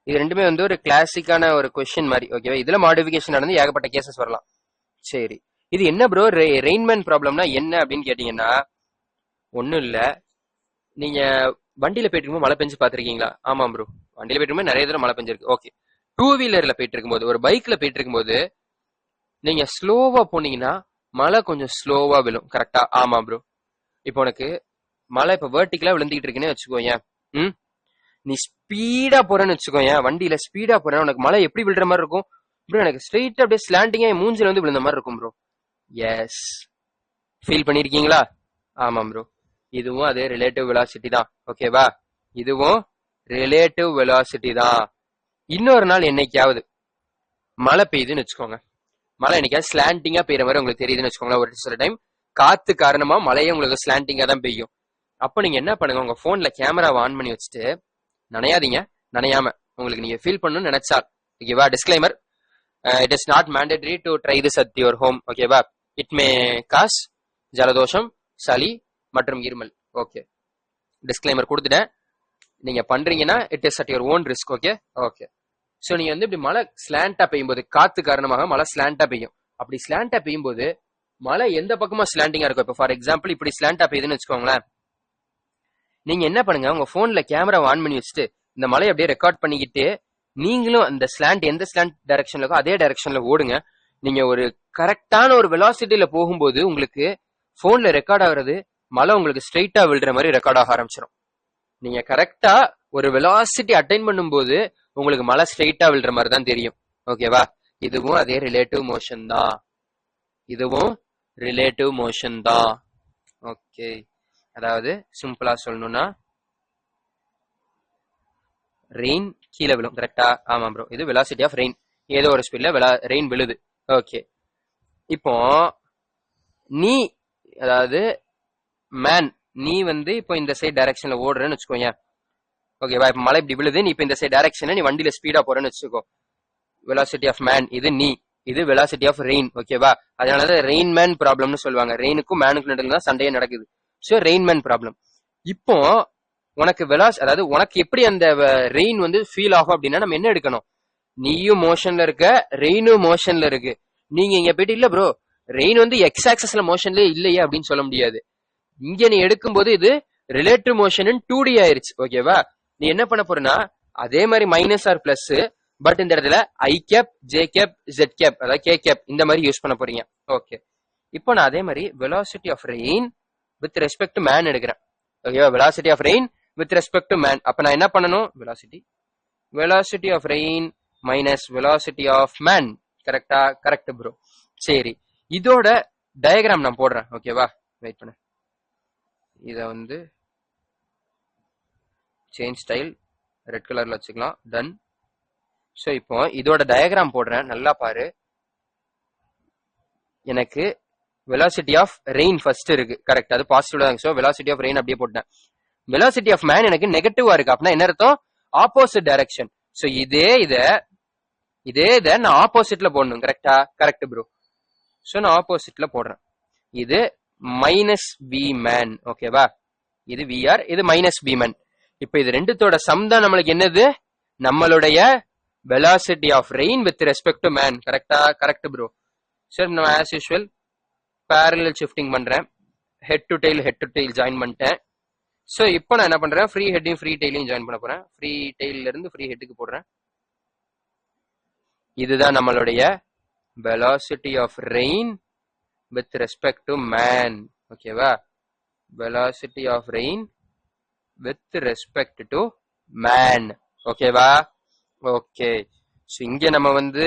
இது ரெண்டுமே வந்து ஒரு கிளாசிக்கான ஒரு கொஸ்டின் மாதிரி. ஓகேவா? இதுல மாடிஃபிகேஷன் நடந்து ஏகப்பட்ட கேசஸ் வரலாம். சரி, இது என்ன ப்ரோ ரெயின்மேன் ப்ராப்ளம்னா என்ன அப்படின்னு கேட்டீங்கன்னா, ஒன்னும் இல்ல, நீங்க வண்டியில போயிட்டு இருக்கும்போது மழை பெஞ்சு பாத்திருக்கீங்களா? ஆமா ப்ரோ, வண்டியில போயிட்டு இருக்கும்போது நிறைய தடவை மழை பெஞ்சிருக்கு. ஓகே, டூ வீலர்ல போயிட்டு இருக்கும்போது, ஒரு பைக்ல போயிட்டு இருக்கும்போது நீங்க ஸ்லோவா போனீங்கன்னா மழை கொஞ்சம் ஸ்லோவா விழும். கரெக்டா? ஆமா ப்ரோ. இப்போ உனக்கு மழை இப்ப வெர்டிகலா விழுந்துகிட்டு இருக்குன்னு வச்சுக்கோங்க. நீ ஸ்பீடா போறேன்னு வச்சுக்கோங்க, வண்டியில ஸ்பீடா போறேன், உனக்கு மழை எப்படி விழுற மாதிரி இருக்கும் ப்ரோ? எனக்கு ஸ்ட்ரெயிட்டா அப்படியே ஸ்லாண்டிங்கா மூஞ்சில வந்து விழுந்த மாதிரி இருக்கும் ப்ரோ. எஸ், ஃபீல் பண்ணிருக்கீங்களா? ஆமா ப்ரோ, இதுவும் அதே ரிலேட்டிவ் வெலாசிட்டி தான். ஓகேவா? இதுவும் ரிலேட்டிவ் வெலாசிட்டி தான். இன்னொரு நாள் என்னைக்காவது மழை பெய்யுதுன்னு வச்சுக்கோங்க, மழை என்னைக்காவது ஸ்லாண்டிங்கா பெய்யற மாதிரி உங்களுக்கு தெரியுதுன்னு வச்சுக்கோங்களேன். ஒரு சில டைம் காத்து காரணமா மழையே உங்களுக்கு ஸ்லாண்டிங்கா தான் பெய்யும். அப்ப நீங்க என்ன பண்ணுங்க, உங்க போன்ல கேமராவை ஆன் பண்ணி வச்சுட்டு, நனையாதீங்க, நனையாம உங்களுக்கு நீங்க ஃபீல் பண்ணணும்னு நினைச்சா, ஓகேவா? Disclaimer, it is not mandatory to try this at your home. ஓகேவா? இட் மே காஸ் ஜலதோஷம், சளி மற்றும் இருமல். ஓகே, டிஸ்க்ளைமர் கொடுத்துட்டேன். நீங்க பண்றீங்கன்னா it is at your own risk. Okay okay. So நீங்க வந்து இப்படி மழை ஸ்லாண்டா பெய்யும் போது, காத்து காரணமாக மழை ஸ்லாண்டா பெய்யும். அப்படி ஸ்லாண்டா பெய்யும் போது மழை எந்த பக்கமா ஸ்லாண்டிங்கா இருக்கும்? இப்போ ஃபார் எக்ஸாம்பிள் இப்படி ஸ்லாண்டா பெய்யுதுன்னு வச்சுக்கோங்களேன், நீங்க என்ன பண்ணுங்க, உங்க போன்ல கேமரா ஆன் பண்ணி வச்சுட்டு இந்த மலையை அப்படியே ரெக்கார்ட் பண்ணிக்கிட்டு, நீங்களும் அந்த ஸ்லாண்ட் எந்த ஸ்லாண்ட் டைரக்ஷன்ல இருக்கோ அதே டைரக்ஷன்ல ஓடுங்க. நீங்க ஒரு கரெக்டான ஒரு வெலாசிட்டியில போகும்போது உங்களுக்கு போன்ல ரெக்கார்ட் ஆகுறது மழை உங்களுக்கு ஸ்ட்ரெயிட்டா விழுற மாதிரி ரெக்கார்ட் ஆக ஆரம்பிச்சிடும். நீங்க கரெக்டா ஒரு வெலாசிட்டி அட்டைன் பண்ணும்போது உங்களுக்கு மழை ஸ்ட்ரெயிட்டா விழுற மாதிரி தான் தெரியும். ஓகேவா? இதுவும் அதே ரிலேட்டிவ் மோஷன் தான். இதுவும் ரிலேட்டிவ் மோஷன் தான். ஓகே, அதாவது சிம்பிளா சொல்லணும்னா, ரெயின் கீழே விழும். கரெக்டா? ஆமா ப்ரோ, இது வெலாசிட்டி ஆஃப் ரெயின். ஏதோ ஒரு ஸ்பீட்ல ரெயின் விழுது. ஓகே, இப்போ நீ, அதாவது மேன், நீ வந்து இப்போ இந்த சைட் டைரக்ஷன்ல ஓடுறேன்னு வச்சுக்கோங்க. ஓகேவா? இப்ப மழை இப்படி விழுது, நீ இப்ப இந்த சைட் டைரக்ஷன்ல நீ வண்டியில ஸ்பீடா போறேன்னு வச்சுக்கோ. வெலாசிட்டி ஆஃப் மேன் இது நீ, இது வெலாசிட்டி ஆஃப் ரெயின். ஓகேவா? அதனாலதான் ரெயின்மேன் ப்ராப்ளம்னு சொல்லுவாங்க. ரெயினுக்கும் மேனுக்கும் நடுவில் தான் சண்டையே நடக்குது. So Rainman problem. இப்போ உனக்கு அதாவது உனக்கு எப்படி அந்த ரெயின் வந்து ஃபீல் ஆகும் அப்படின்னா, நம்ம என்ன எடுக்கணும்? நீயும் மோஷன்ல இருக்க, ரெயினும் மோஷன்ல இருக்கு. நீங்க இங்க போயிட்டு இல்ல ப்ரோ, ரெயின் வந்து எக்ஸ் ஆக்சஸ்ல மோஷன்லயே இல்லையே அப்படின்னு சொல்ல முடியாது. இங்க நீ எடுக்கும்போது இது ரிலேட்டிவ் மோஷன் 2D ஆயிருச்சு. ஓகேவா? நீ என்ன பண்ண போறனா, அதே மாதிரி மைனஸ் ஆர் பிளஸ், பட் இந்த இடத்துல i cap, j cap, zed cap, அதாவது கே கேப் இந்த மாதிரி யூஸ் பண்ண போறீங்க. ஓகே, இப்போ நான் அதே மாதிரி velocity of rain with respect to man எடுக்கிறேன். ஓகேவா? Velocity of rain with respect to man. அப்ப நான் என்ன பண்ணணும்? Velocity of rain minus velocity of man. கரெக்டா? Correct bro. சரி, இதோட டயக்ராம் நான் போடுறேன். ஓகேவா? வெயிட் பண்ண, இத வந்து சேஞ்ச் ஸ்டைல் ரெட் கலர்ல வச்சுக்கலாம். டன். ஸோ இப்போ இதோட டயக்ராம் போடுறேன், நல்லா பாரு. எனக்கு வெலாசிட்டி ஆஃப் ரெயின் ஃபர்ஸ்ட் இருக்கு. கரெக்ட், அது பாசிட்டிவ் தான். ஸோ வெலாசிட்டி ஆஃப் ரெயின் அப்படியே போட்டேன். வெலாசிட்டி ஆஃப் மேன் எனக்கு நெகட்டிவா இருக்கு. அப்படின்னா என்ன அர்த்தம்? Opposite direction. ஸோ இதே இதை நான் ஆப்போசிட்ல போடணும். கரெக்டா? Correct bro. ஸோ நான் ஆப்போசிட்ல போடுறேன். இது மைனஸ் வி மேன். ஓகேவா? இது விஆர், இது மைனஸ் வி மேன். இப்போ இது ரெண்டுத்தோட சம் தான் நம்மளுக்கு என்னது? நம்மளுடைய velocity of rain with respect to man. கரெக்டா? Correct bro. சரி, நான் ஆஸ் யூஸ்வல் பேரலல் ஷிஃப்டிங் பண்றேன். ஹெட் டு டெயில் ஜாயின் பண்ணிட்டேன். ஸோ இப்போ நான் என்ன பண்றேன்? ஃப்ரீ ஹெட்டையும் ஃப்ரீ டெய்லையும் ஜாயின் பண்ண போறேன். ஃப்ரீ டெய்ல இருந்து ஃப்ரீ ஹெட்டுக்கு போடுறேன். இதுதான் நம்மளுடைய velocity of rain with respect to man. ஓகேவா? Velocity of rain with respect to man. ஓகேவா? ஓகே. ஸோ இங்க நம்ம வந்து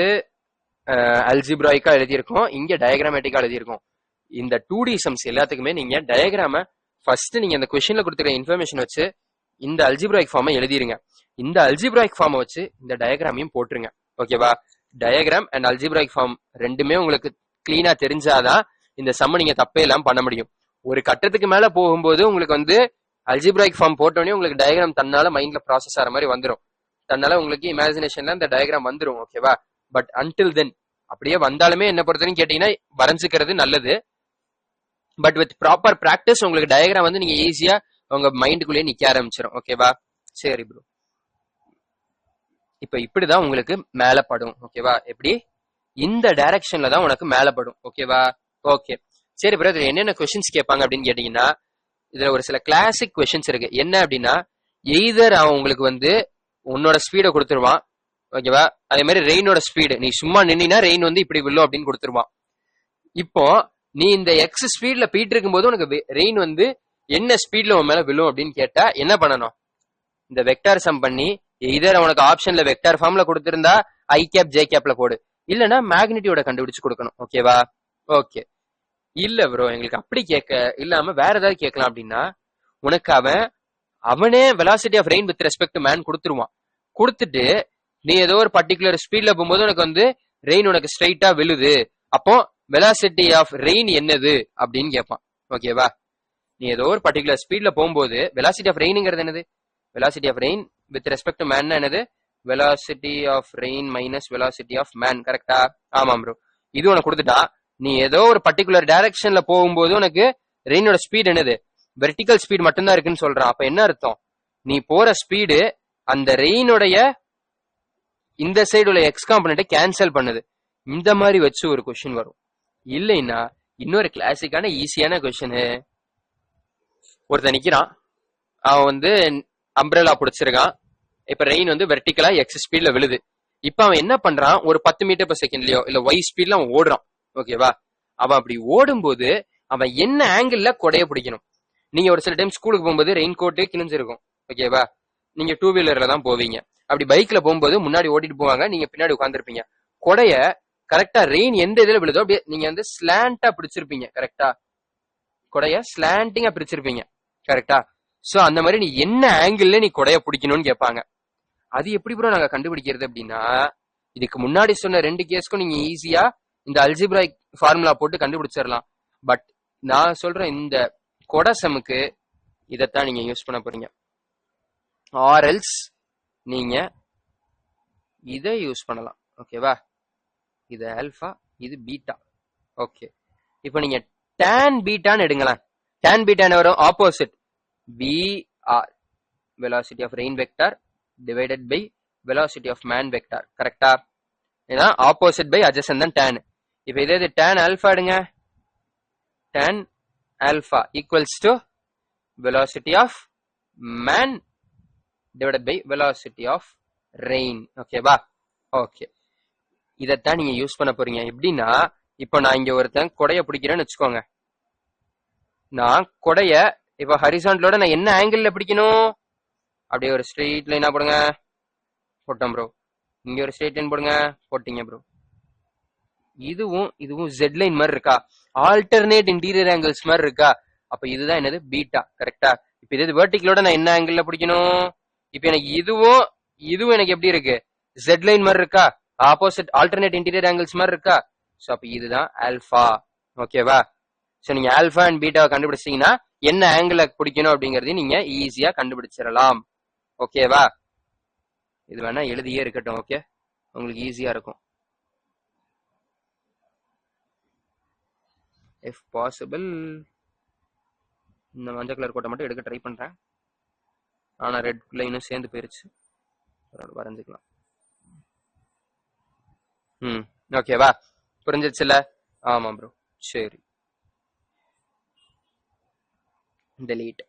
அல்ஜிப்ராய்க்கா எழுதியிருக்கோம், இங்க டயக்ராமேட்டிக்கா எழுதியிருக்கோம். இந்த 2D சம்ஸ் எல்லாத்துக்குமே நீங்க டயக்ராம ஃபர்ஸ்ட் நீங்க இந்த கொஸ்டின்ல கொடுத்துருக்க இன்ஃபர்மேஷன் வச்சு இந்த அல்ஜிப்ராய்க் ஃபார்மை எழுதிருங்க. இந்த அல்ஜிப்ராய்க் ஃபார்மை வச்சு இந்த டயக்ராமையும் போட்டுருங்க. ஓகேவா? டயக்ராம் அண்ட் அல்ஜிப்ராய்க் ஃபார்ம் ரெண்டுமே உங்களுக்கு கிளீனா தெரிஞ்சாதான் இந்த சம்ம நீங்க தப்பே எல்லாம் பண்ண முடியும். ஒரு கட்டத்துக்கு மேல போகும்போது உங்களுக்கு வந்து அல்ஜிப்ராய்க் ஃபார்ம் போட்டோடனே உங்களுக்கு டயக்ராம் தன்னால மைண்ட்ல ப்ராசஸ் ஆகிற மாதிரி வந்துடும். தன்னால உங்களுக்கு இமேஜினேஷன்ல இந்த டயக்ராம் வந்துடும். ஓகேவா? பட் அன்டில் தென் அப்படியே வந்தாலுமே என்ன பொறுத்தவரைக்கும் கேட்டீங்கன்னா வரைஞ்சுக்கிறது நல்லது. பட் வித் ப்ராப்பர் பிராக்டிஸ் உங்களுக்கு டயக்ராம் வந்து நீங்க ஈஸியா உங்க மைண்டுக்குள்ளேயே நிக்க ஆரம்பிச்சிடும். ஓகேவா? சரி ப்ரோ. இப்ப இப்படிதான் உங்களுக்கு மேல படும். ஓகேவா? எப்படி இந்த டைரக்ஷன்ல தான் உனக்கு மேல படும். ஓகேவா? ஓகே சரி ப்ரோ. இதுல என்னென்ன கொஸ்டின்ஸ் கேட்பாங்க அப்படின்னு கேட்டீங்கன்னா இதுல ஒரு சில கிளாசிக் கொஸ்டின்ஸ் இருக்கு. என்ன அப்படின்னா எய்தர் அவன் உங்களுக்கு வந்து உன்னோட ஸ்பீடை கொடுத்துருவான். ஓகேவா? அதே மாதிரி ரெயினோட ஸ்பீடு நீ சும்மா நின்னா ரெயின் வந்து இப்படி விழும் அப்படின்னு கொடுத்துருவான். இப்போ நீ இந்த எக்ஸ் ஸ்பீட்ல போயிட்டு இருக்கும் போது உனக்கு ரெயின் வந்து என்ன ஸ்பீட்ல உன் மேல விழும் அப்படின்னு கேட்டா என்ன பண்ணணும்? இந்த வெக்டார் சம் பண்ணி இதர் உனக்கு ஆப்ஷன்ல வெக்டார் ஃபார்ம்ல கொடுத்திருந்தா ஐ கேப் ஜே கேப்ல போடு, இல்லனா மேக்னிட்டியோட கண்டுபிடிச்சு கொடுக்கணும். ஓகேவா? ஓகே. இல்ல ப்ரோ எங்களுக்கு அப்படி கேட்க இல்லாம வேற ஏதாவது கேட்கலாம் அப்படின்னா உனக்கு அவனே velocity of rain with respect to man கொடுத்துருவான். கொடுத்துட்டு நீ ஏதோ ஒரு பர்டிகுலர் ஸ்பீட்ல போகும்போது உனக்கு வந்து ரெயின் உனக்கு ஸ்ட்ரைட்டா விழுது. அப்போ வெலாசிட்டி ஆஃப் ரெயின் என்னது அப்படின்னு கேட்பான். ஓகேவா? நீ ஏதோ ஒரு பர்டிகுலர் ஸ்பீட்ல போகும்போது வெலாசிட்டி ஆஃப் ரெயின்ங்கிறது என்னது? Velocity of rain with respect to man என்னது? Velocity of rain minus velocity of man. கரெக்டா? ஆமாம் ப்ரோ. இது உனக்கு கொடுத்துட்டா நீ ஏதோ ஒரு பர்டிகுலர் டைரக்ஷன்ல போகும்போது உனக்கு ரெயினோட ஸ்பீட் என்னது? வெர்டிகல் ஸ்பீட் மட்டும்தான் இருக்குன்னு சொல்றான். அப்ப என்ன அர்த்தம்? நீ போற ஸ்பீடு அந்த ரெயினுடைய இந்த சைடு உள்ள எக்ஸ் காம்பனண்ட்டை கேன்சல் பண்ணுது. இந்த மாதிரி வச்சு ஒரு கொஸ்டின் வரும். இல்லைன்னா இன்னொரு கிளாசிக்கான ஈஸியான கொஸ்டின். ஒருத்தன் நிக்கிறான், அவன் வந்து அம்ப்ரெல்லா பிடிச்சிருக்கான். இப்ப ரெயின் வந்து வெர்டிகலா எக்ஸ் ஸ்பீட்ல விழுது. இப்ப அவன் என்ன பண்றான்? ஒரு 10 மீட்டர் per செகண்ட்லயோ இல்ல ஒய் ஸ்பீட்ல அவன் ஓடுறான். ஓகேவா? அவன் அப்படி ஓடும்போது அவன் என்ன ஆங்கிள் கொடைய பிடிக்கணும்? நீங்க ஒரு சில டைம் ஸ்கூலுக்கு போகும்போது ரெயின் கோட்டு கிழிஞ்சிருக்கும். ஓகேவா? நீங்க டூ வீலர்ல தான் போவீங்க. அப்படி பைக்ல போகும்போது முன்னாடி ஓட்டிட்டு போவாங்க, நீங்க பின்னாடி உட்காந்துருப்பீங்க. கொடைய கரெக்டா ரெயின் எந்த இதுல விழுதோ அப்படியே நீங்க வந்து ஸ்லாண்டா பிடிச்சிருப்பீங்க. கரெக்டா? கொடைய ஸ்லாண்டிங்கா பிடிச்சிருப்பீங்க. கரெக்டா? சோ அந்த மாதிரி நீ என்ன ஆங்கிள் நீ கொடைய பிடிக்கணும்னு கேட்பாங்க. அது எப்படி ப்ரோ நாங்க கண்டுபிடிக்கிறது அப்படின்னா இதுக்கு முன்னாடி சொன்ன 2 கேஸ்க்கும் நீங்க ஈஸியா இந்த அல்ஜிப்ராய்க் ஃபார்முலா போட்டு கண்டுபிடிச்சிடலாம். பட் நான் சொல்ற இந்த கொடை சமுக்கு இதைத்தான் நீங்க யூஸ் பண்ண போறீங்க. ஆர்எல்ஸ் நீங்க இதை யூஸ் பண்ணலாம். ஓகேவா? இது ஆல்பா, இது பீட்டா. ஓகே. இப்போ நீங்க tan பீட்டான்னு எடுங்களேன். tan பீட்டா என்ன வரும்? Opposite VR velocity of rain vector divided by velocity of man vector. கரெக்டா? ஏன்னா ஆப்போசிட் பை adjacent தான் tan. இப்போ இதே tan alpha எடுங்க. tan alpha equals to velocity of man divided by velocity of rain. ஓகேவா? Okay. இதத்தான் நீங்க use பண்ண போறீங்க. எப்படின்னா இப்போ நான் இங்க ஒருத்தன் கொடைய பிடிக்கிறேன்னு வச்சுக்கோங்க. நான் கொடைய இப்ப ஹரிசாண்டலோட நான் என்ன ஆங்கிள் பிடிக்கணும்? அப்படியே ஒரு ஸ்ட்ரெயிட் லைனா போடுங்க. போட்டோம் ப்ரோ. இங்க ஒரு ஸ்ட்ரெயிட் லைன் போடுங்க. போட்டீங்க ப்ரோ. இதுவும் ஜெட் லைன் மாதிரி இருக்கா? ஆல்டர்னேட் இன்டீரியர் ஆங்கிள்ஸ் மாதிரி இருக்கா? அப்ப இதுதான் என்னது? பீட்டா. கரெக்டா? இப்ப இது வெர்டிகலோட நான் என்ன ஆங்கிள் பிடிக்கணும்? இப்ப எனக்கு இதுவும் எனக்கு எப்படி இருக்கு? ஜெட் லைன் மாதிரி இருக்கா? ஆப்போசிட் ஆல்டர்னேட் இன்டீரியர் ஆங்கிள்ஸ் மாதிரி இருக்கா? சோ அப்ப இதுதான் ஆல்பா. ஓகேவா? சோ நீங்க ஆல்பா அண்ட் பீட்டாவை கண்டுபிடிச்சீங்கன்னா என்ன ஆங்கிள் பிடிக்கணும் அப்படிங்கறதையும் நீங்க ஈஸியா கண்டுபிடிச்சிடலாம். ஓகேவா? இது வேணா எழுதியே இருக்கட்டும். ஓகே, உங்களுக்கு ஈஸியா இருக்கும். இஃப் பாசிபிள் இந்த மஞ்சள் கலர் கோட்டை மட்டும் எடுக்க ட்ரை பண்றேன். ஆனா ரெட் லைனும் சேர்ந்து போயிருச்சு. வரைஞ்சுக்கலாம். ஓகேவா? புரிஞ்சிச்சுல? ஆமா ப்ரோ. சரி, delete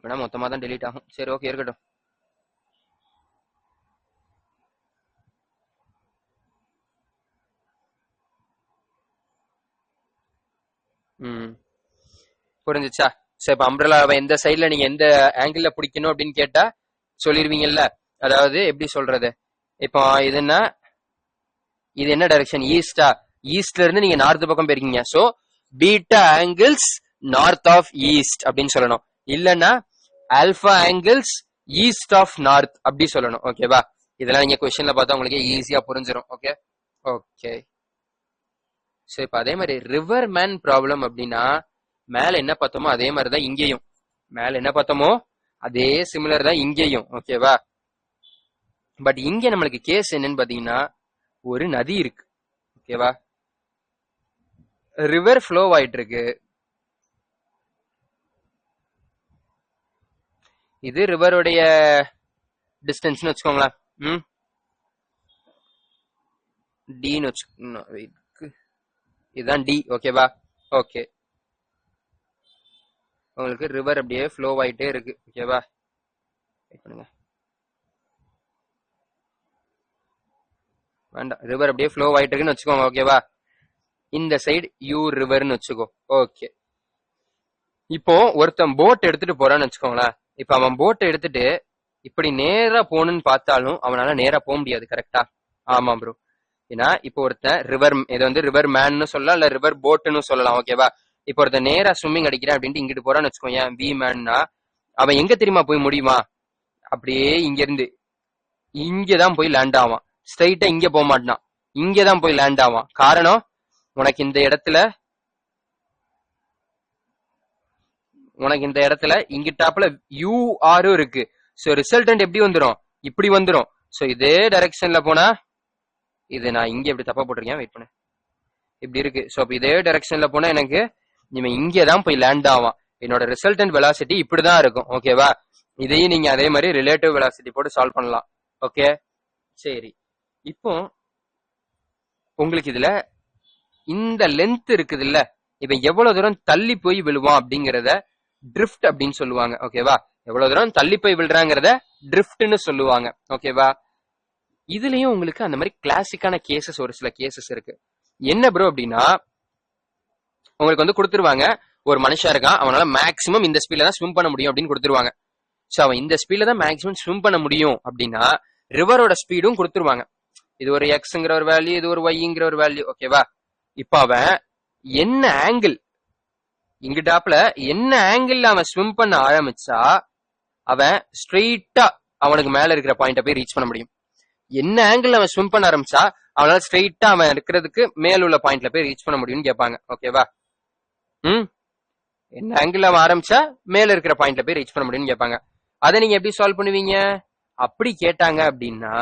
பண்ணா மொத்தமா தான் delete ஆகும். சரி, ஓகே, இருக்கட்டும். புரிஞ்சிச்சா? சரி, இப்ப அம்ப்ரெல்லாவை எந்த சைட்ல நீங்க எந்த ஆங்கிள் பிடிக்கணும் அப்படின்னு கேட்டா சொல்லிருவீங்கல்ல. அதாவது எப்படி சொல்றது? இப்போ இது என்ன டைரக்ஷன்? ஈஸ்டா? ஈஸ்ட்ல இருந்து நீங்க நார்த் பக்கம் போயிருக்கீங்க. So beta angles north of east அப்படின்னு சொல்லணும். இல்லன்னா alpha angles east of north அப்படி சொல்லணும். ஓகேவா? இதெல்லாம் நீங்க கொஸ்டின்ல பார்த்தா உங்களுக்கு ஈஸியா புரிஞ்சிடும். Okay okay. சோ இப்ப அதே மாதிரி ரிவர் மேன் ப்ராப்ளம் அப்படின்னா மேல என்ன பார்த்தோமோ அதே மாதிரிதான் இங்கேயும். மேல என்ன பார்த்தோமோ அதே சிமிலர் தான் இங்கேயும். ஓகேவா? பட் இங்க நம்மளுக்கு கேஸ் என்னன்னு பாத்தீங்கன்னா ஒரு நதி இருக்கு. ஓகேவா? ரிவர் ஃப்ளோ ஆயிட்டு இருக்கு. இது ரிவருடைய டிஸ்டன்ஸ்னு வச்சுக்கோங்களேன். டின்னு வச்சுக்கோங்க. இதுதான் டி. ஓகேவா? ஓகே. உங்களுக்கு ரிவர் அப்படியே ஃப்ளோ ஆயிட்டே இருக்கு. ஓகேவா? பண்ணுங்க. வேண்டாம், ரிவர் அப்படியே ஃப்ளோ ஆயிட்டு இருக்குன்னு வச்சுக்கோங்க. ஓகேவா? இந்த சைடு யூ ரிவர்னு வச்சுக்கோ. ஓகே. இப்போ ஒருத்தன் போட் எடுத்துட்டு போறான்னு வச்சுக்கோங்களேன். இப்ப அவன் போட்டை எடுத்துட்டு இப்படி நேரா போகணும்னு பார்த்தாலும் அவனால நேரா போக முடியாது. கரெக்டா? ஆமா ப்ரோ. ஏன்னா இப்போ ஒருத்தன் ரிவர், இதை வந்து ரிவர் மேன்னு சொல்லலாம், இல்ல ரிவர் போட்டுன்னு சொல்லலாம். ஓகேவா? இப்போ ஒருத்தன் நேரா ஸ்விம்மிங் அடிக்கிறேன் அப்படின்ட்டு இங்கிட்டு போறான்னு வச்சுக்கோங்க, வி மேன்னா அவன் எங்க தெரியுமா போய் முடியுமா? அப்படியே இங்க இருந்து இங்கதான் போய் லேண்ட் ஆவான். ஸ்ட்ரைட்டா இங்க போக மாட்டான், இங்கதான் போய் லேண்ட் ஆவான். காரணம், உனக்கு இந்த இடத்துல இங்கிட்டாப்புல யூ ஆரும் இருக்கு. சோ ரிசல்டன்ட் எப்படி வந்துடும்? இப்படி வந்துடும். சோ இதே டைரக்ஷன்ல போனா, இது நான் இங்க எப்படி தப்பா போட்டிருக்கேன், வெயிட் பண்ண, இப்படி இருக்கு. சோ அப்ப இதே டைரக்ஷன்ல போனா எனக்கு இவன் இங்கதான் போய் லேண்ட் ஆவான். என்னோட ரிசல்டன்ட் வெலாசிட்டி இப்படிதான் இருக்கும். ஓகேவா? இதையும் நீங்க அதே மாதிரி ரிலேட்டிவ் வெலாசிட்டி போட்டு சால்வ் பண்ணலாம். ஓகே சரி. இப்போ உங்களுக்கு இதுல இந்த லென்த் இருக்குது இல்ல, இப்ப எவ்வளவு தூரம் தள்ளி போய் விழுவான் அப்படிங்கறத ட்ரிஃப்ட் அப்படின்னு சொல்லுவாங்க. ஓகேவா? எவ்வளவு தூரம் தள்ளி போய் விழுறாங்கிறத ட்ரிஃப்ட்னு சொல்லுவாங்க. ஓகேவா? இதுலயும் உங்களுக்கு அந்த மாதிரி கிளாசிக்கான கேசஸ், ஒரு சில கேசஸ் இருக்கு. என்ன ப்ரோ அப்படின்னா, உங்களுக்கு வந்து கொடுத்துருவாங்க, ஒரு மனுஷன் இருக்கான், அவனால மேக்சிமம் இந்த ஸ்பீட்ல தான் ஸ்விம் பண்ண முடியும் அப்படின்னு கொடுத்துருவாங்க. சோ அவன் இந்த ஸ்பீட்ல தான் மேக்சிமம் ஸ்விம் பண்ண முடியும் அப்படின்னா ரிவரோட ஸ்பீடும் கொடுத்துருவாங்க. இது ஒரு எக்ஸ்ங்கிற ஒரு வேல்யூ, இது ஒரு ஒய்ங்கிற ஒரு வேல்யூ. ஓகேவா? இப்ப அவன் என்ன ஆங்கிள், இங்கிட்டாப்ல என்ன ஆங்கிள் அவன் ஸ்விம் பண்ண ஆரம்பிச்சா அவன் ஸ்ட்ரெயிட்டா அவனுக்கு மேல இருக்கிற பாயிண்ட போய் ரீச் பண்ண முடியும். என்ன ஆங்கிள் அவன் ஸ்விம் பண்ண ஆரம்பிச்சா அவனால ஸ்ட்ரெயிட்டா அவன் இருக்கிறதுக்கு மேல உள்ள பாயிண்ட்ல போய் ரீச் பண்ண முடியும்னு கேட்பாங்க. ஓகேவா? என்ன ஆங்கிள் அவன் ஆரம்பிச்சா மேல இருக்கிற பாயிண்ட்ல போய் ரீச் பண்ண முடியும்னு கேட்பாங்க. அதை நீங்க எப்படி சால்வ் பண்ணுவீங்க? அப்படி கேட்டாங்க அப்படின்னா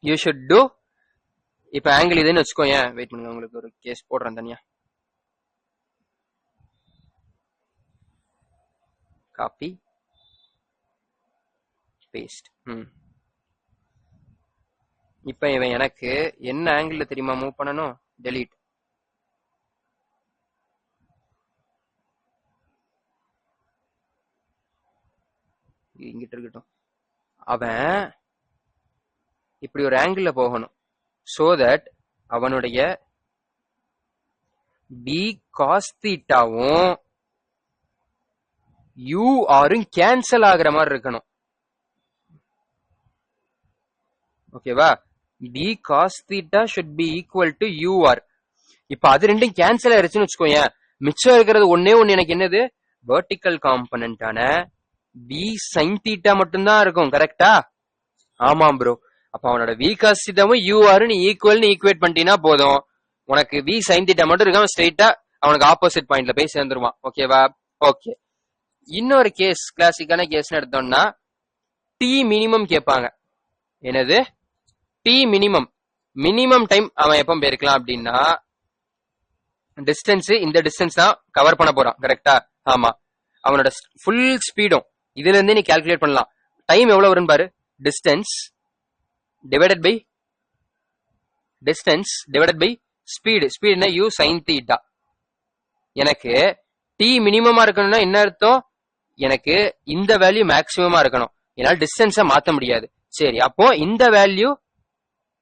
யூ ஷுட் டூ, இப்ப ஆங்கிள் இதுன்னு வச்சுக்கோங்க, வெயிட் பண்ணுங்க, உங்களுக்கு ஒரு கேஸ் போடுறேன் தனியா. Copy paste. இப்ப இவன் எனக்கு என்ன ஆங்கிள் தெரியுமா மூவ் பண்ணணும்? டெலீட். இங்கிட்ட இருக்கட்டும். அவன் இப்படி ஒரு ஆங்கிள் போகணும். சோ தட் அவனுடைய பி காஸ் தீட்டாவும் யூ ஆரும் கேன்சல் ஆகுற மாதிரி இருக்கணும். ஓகேவா? B cos theta should be equal to U R. இப்ப அது ரெண்டும் கேன்சல் ஆயிருச்சுன்னு வச்சுக்கோங்க, மிச்சம் இருக்கிறது ஒன்னே ஒன்னு எனக்கு என்னது, வெர்டிக்கல் காம்பனன்டான பி சைன் தீட்டா மட்டும்தான் இருக்கும். கரெக்டா? ஆமாம் ப்ரோ. அப்ப அவனோட வி காஸ் தீட்டாவும் யூ ஆரும் நீ ஈக்குவல்னு ஈக்குவேட் பண்ணிட்டீங்கன்னா போதும், உனக்கு வி சைன் தீட்டா மட்டும் இருக்காம ஸ்ட்ரெயிட்டா அவனுக்கு ஆப்போசிட் பாயிண்ட்ல போய் சேர்ந்துருவான். ஓகேவா? ஓகே. இன்னொரு கேஸ், கிளாசிக்கான கேஸ் எடுத்தோம்னா டி மினிமம் கேட்பாங்க. என்னது? D minimum. மினிமம் டைம் அவன் எப்ப போயிருக்கலாம் அப்படின்னா, டிஸ்டன்ஸ் இந்த டிஸ்டன்ஸ் தான் கவர் பண்ண போறான். கரெக்டா? ஆமா. அவனோட ஃபுல் ஸ்பீடும் இதுல இருந்து நீ கால்குலேட் பண்ணலாம். டைம் எவ்வளவு வரும்னு பாரு, டிஸ்டன்ஸ் டிவைடட் பை ஸ்பீடு. ஸ்பீடுனா யூ சைன் தீட்டா. எனக்கு டி மினிமமா இருக்கணும்னா என்ன அர்த்தம்? எனக்கு இந்த வேல்யூ மேக்சிமமா இருக்கணும், என்னால டிஸ்டன்ஸ மாத்த முடியாது. சரி, அப்போ இந்த வேல்யூ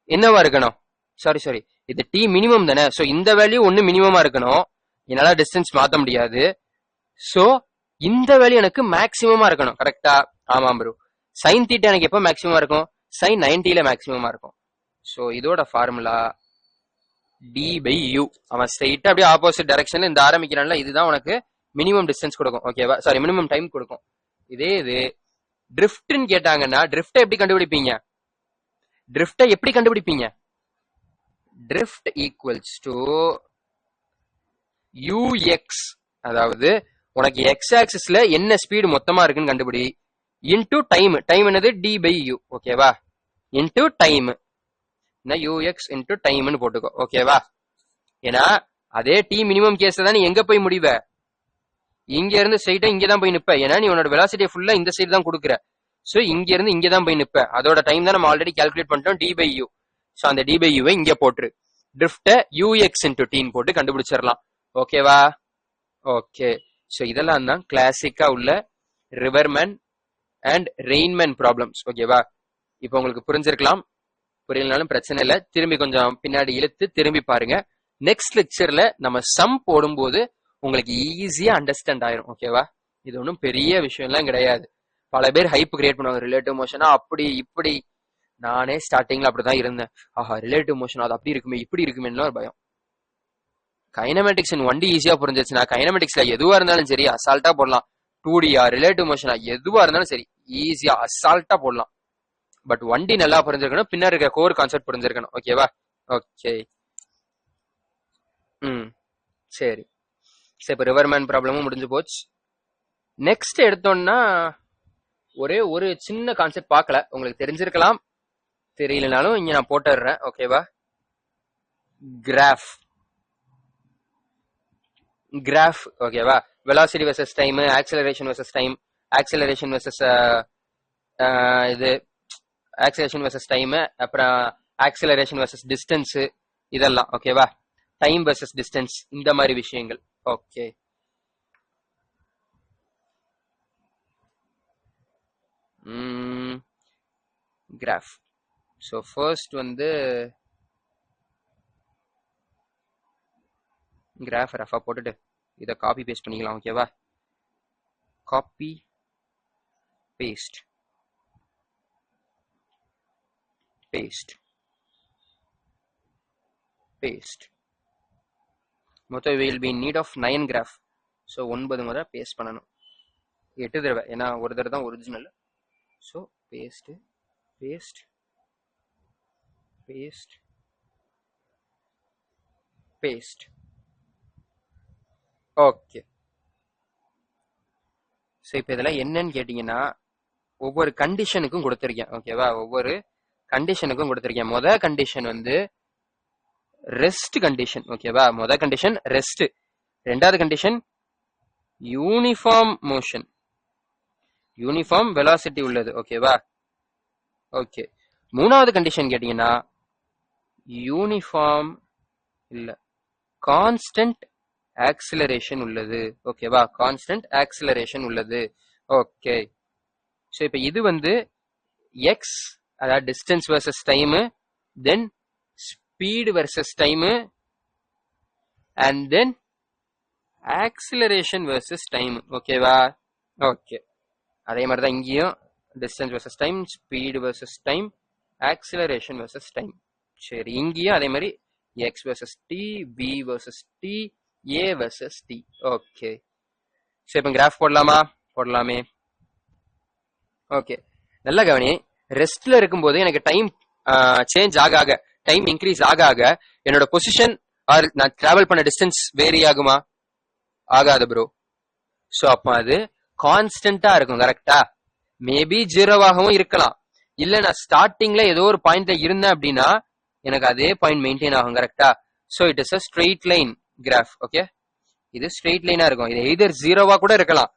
என்னவா இருக்கணும்? சாரி, இது டி மினிமம் தானே. சோ இந்த வேல்யூ ஒன்னு மினிமமா இருக்கணும், என்னால டிஸ்டன்ஸ் மாத்த முடியாது. சோ இந்த வேல்யூ எனக்கு மேக்சிமமா இருக்கணும். கரெக்டா? ஆமாம் ப்ரோ. சைன் தீட்டா எனக்கு எப்ப மேக்சிமமா இருக்கும்? சைன் 90ல மேக்சிமமா இருக்கும். சோ இதோட ஃபார்முலா டி பை யூ. அவன் ஸ்ட்ரெயிட்டா அப்படியே ஆப்போசிட் டைரக்ஷன்ல இந்த ஆரம்பிக்கிறான்ல, இதுதான் உனக்கு மினிமம் டிஸ்டன்ஸ் கொடுக்கும். ஓகேவா? சாரி, மினிமம் டைம் கொடுக்கும். இதே இது ட்ரிஃப்ட்னு கேட்டாங்கன்னா ட்ரிஃப்ட்டை எப்படி கண்டுபிடிப்பீங்க? ட்ரிஃப்ட்டை எப்படி கண்டுபிடிப்பீங்க? ட்ரிஃப்ட் ஈக்குவல்ஸ் டு ux, அதாவது உனக்கு எக்ஸ் ஆக்சிஸ்ல என்ன ஸ்பீடு மொத்தமா இருக்குன்னு கண்டுபிடி, இன்டு டைம். டைம் என்னது? d/u. ஓகேவா? இன்டு டைம் ux இன்டு டைம்னு போட்டுக்கோ. ஓகேவா? ஏன்னா அதே டி மினிமம் கேஸ் தான் நீ எங்க போய் முடிவ? இங்க இருந்து ஸ்ட்ரைட்டா இங்க தான் போய் நிப்ப. ஏன்னா நீ உன்னோட வெலாசிட்டியை ஃபுல்லா இந்த சைடு தான் கொடுக்குற. சோ இங்க இருந்து இங்க தான் போய் நிப்ப. அதோட டைம் தான் நம்ம ஆல்ரெடி கால்குலேட் பண்ணிட்டோம், d/u. சோ அந்த d/u இங்க போட்டுரு. ட்ரிஃப்ட ux இன்டு டீன்னு போட்டு கண்டுபிடிச்சிடலாம். ஓகேவா? ஓகே. சோ இதெல்லாம் தான் கிளாசிக்கா உள்ள ரிவர்மேன் அண்ட் ரெயின்மேன் ப்ராப்ளம்ஸ். ஓகேவா? இப்போ உங்களுக்கு புரிஞ்சிருக்கலாம். புரியலனாலும் பிரச்சனை இல்லை, திரும்பி கொஞ்சம் பின்னாடி இழுத்து திரும்பி பாருங்க. நெக்ஸ்ட் லெக்சர்ல நம்ம சம் போடும்போது உங்களுக்கு ஈஸியா அண்டர்ஸ்டாண்ட் ஆயிரும். ஓகேவா? இது ஒன்றும் பெரிய விஷயம் எல்லாம் கிடையாது. பல பேர் ஹைப் கிரியேட் பண்ணுவாங்க, ரிலேட்டிவ் மோஷனா அப்படி இப்படி. நானே ஸ்டார்டிங்ல அப்படிதான் இருந்தேன். ஆஹா, ரிலேட்டிவ் மோஷன் அது அப்படி இருக்குமே இப்படி இருக்குமேன்னு ஒரு பயம். கைனமேட்டிக்ஸ் இன் 1D ஈஸியா புரிஞ்சிச்சுன்னா கைனமேட்டிக்ஸ்ல எதுவா இருந்தாலும் சரி அசால்ட்டா போடலாம். 2Dயா ரிலேட்டிவ் மோஷனா எதுவா இருந்தாலும் சரி ஈஸியா அசால்ட்டா போடலாம். பட் 1D நல்லா புரிஞ்சிருக்கணும், பின்னாடி இருக்க கோர் கான்செப்ட் புரிஞ்சிருக்கணும். ஓகேவா? ஓகே. சரி. சரி, இப்போ ரிவர்மேன் ப்ராப்ளமும் முடிஞ்சு போச்சு. நெக்ஸ்ட் எடுத்தோம்னா ஒரே ஒரு சின்ன கான்செப்ட் பார்க்கல, உங்களுக்கு தெரிஞ்சிருக்கலாம், தெரியலனாலும் இங்க நான் போட்டுடுறேன். ஓகேவா? கிராஃப். ஓகேவா? Velocity versus time, acceleration versus time, acceleration versus இது ஆக்சலரேஷன் வெர்சஸ் டைம், அப்புறம் ஆக்சலரேஷன் வெர்சஸ் டிஸ்டன்ஸ், இதெல்லாம். ஓகேவா? டைம் வெர்சஸ் டிஸ்டன்ஸ், இந்த மாதிரி விஷயங்கள். ஓகே. கிராஃப். ஸோ ஃபர்ஸ்ட் வந்து கிராஃப் ரஃபா போட்டுட்டு இதை காப்பி பேஸ்ட் பண்ணிக்கலாம். ஓகேவா? Copy paste paste paste. மொத்தம் will be in need of 9 graph. So 9 முறை பேஸ்ட் பண்ணணும், 8 தடவை, ஏன்னா ஒரு தடவை தான் original. So paste paste paste paste. Okay. So இப்போ இதெல்லாம் என்னன்னு கேட்டீங்கன்னா ஒவ்வொரு கண்டிஷனுக்கும் கொடுத்துருக்கேன். ஓகேவா? ஒவ்வொரு கண்டிஷனுக்கும் கொடுத்துருக்கேன். மொதல் கண்டிஷன் வந்து ரெஸ்ட் கண்டிஷன். ஓகேவா? மொதல் கண்டிஷன் ரெஸ்ட். ரெண்டாவது condition uniform motion, uniform velocity உள்ளது. ஓகேவா? ஓகே. மூணாவது கண்டிஷன் கேட்டீங்கன்னா யூனிஃபார்ம் இல்ல கான்ஸ்டன்ட் ஆக்சிலரேஷன் உள்ளது. ஓகேவா? கான்ஸ்டன்ட் ஆக்சிலரேஷன் உள்ளது. ஓகே. ஸோ இப்போ இது வந்து எக்ஸ், அதாவது distance versus time, then speed versus time, and then acceleration versus time. ஓகேவா? ஓகே. அதே மாதிரி தான் இங்கேயும் distance versus time, speed versus time, acceleration versus time. சரி, இங்கேயும் அதே மாதிரி x versus t, v versus t, a versus t. Okay. சரி, இப்போ கிராஃப் போடலாமா? போடலாமே. ஓகே, நல்லா கவனி. ரெஸ்ட்ல இருக்கும்போது எனக்கு டைம் சேஞ்ச் ஆக ஆக, டைம் இன்க்ரீஸ் ஆக ஆக என்னோட பொசிஷன் ஆர் நான் டிராவல் பண்ண டிஸ்டன்ஸ் வேரி ஆகுமா? ஆகாது ப்ரோ. ஸோ அப்போ அது கான்ஸ்டன்டா இருக்கும். கரெக்டா? மேபி ஜீரோவாகவும் இருக்கலாம், இல்ல நான் ஸ்டார்டிங்ல ஏதோ ஒரு பாயிண்ட்ல இருந்தேன் அப்படின்னா எனக்கு அதே பாயிண்ட் மெயின்டைன் ஆகும். கரெக்டா? So it is a straight line graph. Okay, இது ஸ்ட்ரெயிட் லைனா இருக்கும். இது எய்தர் ஜீரோவா கூட இருக்கலாம்.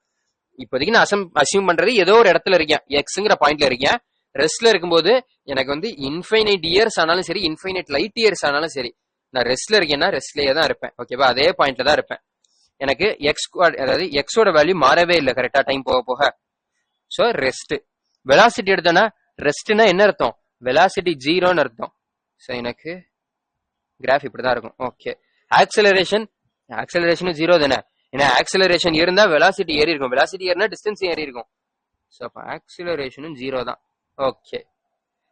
இப்போதைக்கு நான் அசியூம் பண்றது ஏதோ ஒரு இடத்துல இருக்கேன், எக்ஸ்ங்கிற பாயிண்ட்ல இருக்கேன். ரெஸ்ட்ல இருக்கும்போது எனக்கு வந்து இன்ஃபைனைட் இயர்ஸ் ஆனாலும் சரி, இன்ஃபைனைட் லைட் இயர்ஸ் ஆனாலும் சரி, நான் ரெஸ்ட்ல இருக்கேன்னா ரெஸ்ட்லயே தான் இருப்பேன். ஓகேவா? அதே பாயிண்ட்ல தான் இருப்பேன். எனக்கு எக்ஸ், அதாவது எக்ஸோட வேல்யூ மாறவே இல்லை கரெக்டா டைம் போக போக. So rest. வெலாசிட்டி எடுத்தோன்னா ரெஸ்ட்னா என்ன அர்த்தம்? வெலாசிட்டி ஜீரோன்னு அர்த்தம். ஸோ எனக்கு கிராஃப் இப்படிதான் இருக்கும். ஓகே. ஆக்சலரேஷனும் ஜீரோ தானே, ஏன்னா ஆக்சலரேஷன் இருந்தா வெலாசிட்டி ஏறி இருக்கும், வெலாசிட்டி ஏறினா டிஸ்டன்ஸ் ஏறி இருக்கும். ஸோ அப்போ ஆக்சலரேஷனும் ஜீரோ தான். ஓகே.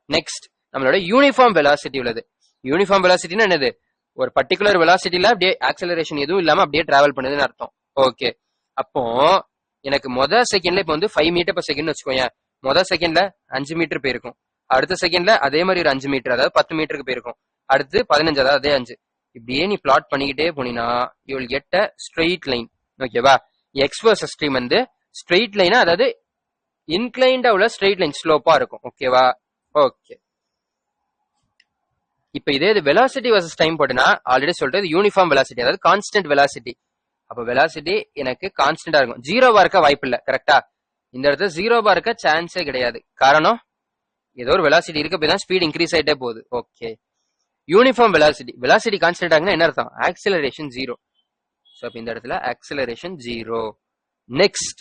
நெக்ஸ்ட் நம்மளோட யூனிஃபார்ம் வெலாசிட்டி உள்ளது. யூனிஃபார்ம் வெலாசிட்டினா என்னது? ஒரு பர்டிகுலர் வெலாசிட்டில அப்படியே ஆக்சலரேஷன் எதுவும் இல்லாம அப்படியே டிராவல் பண்ணுதுன்னு அர்த்தம். ஓகே. அப்போ எனக்கு மொதல் செகண்ட்ல இப்போ வந்து 5 மீட்டர் per செகண்ட் வச்சுக்கோங்க. முதல் செகண்ட்ல 5 மீட்டர் போயிருக்கும், அடுத்த செகண்ட்ல அதே மாதிரி ஒரு 5 மீட்டர், அதாவது 10 மீட்டருக்கு போயிருக்கும், அடுத்து 15, அதாவது அதே 5. இப்படியே நீ பிளாட் பண்ணிக்கிட்டே போனீங்கன்னா you will get a straight line. ஓகேவா? எக்ஸ் வர்சஸ் டைம் வந்து ஸ்ட்ரெயிட் லைனா, அதாவது இன்க்ளைண்டா உள்ள ஸ்ட்ரெயிட் லைன் ஸ்லோப்பா இருக்கும். ஓகேவா? ஓகே. இப்ப இதே இது வெலாசிட்டி வர்சஸ் டைம் போட்டுனா ஆல்ரெடி சொல்றது யூனிஃபார்ம் வெலாசிட்டி, அதாவது கான்ஸ்டன்ட் வெலாசிட்டி. அப்ப வெலாசிட்டி எனக்கு கான்ஸ்டன்டா இருக்கும், ஜீரோவா இருக்க வாய்ப்பு இல்ல. கரெக்டா? இந்த இடத்துல ஜீரோவா இருக்க சான்ஸே கிடையாது. காரணம் ஏதோ ஒரு வெலாசிட்டி இருக்க போய் தான் ஸ்பீட் இன்க்ரீஸ் ஆயிட்டே போகுது. Okay. Uniform velocity, velocity constant ஆகுனா என்ன அர்த்தம்? Acceleration zero. ஸோ அப்ப இந்த இடத்துல acceleration zero. Next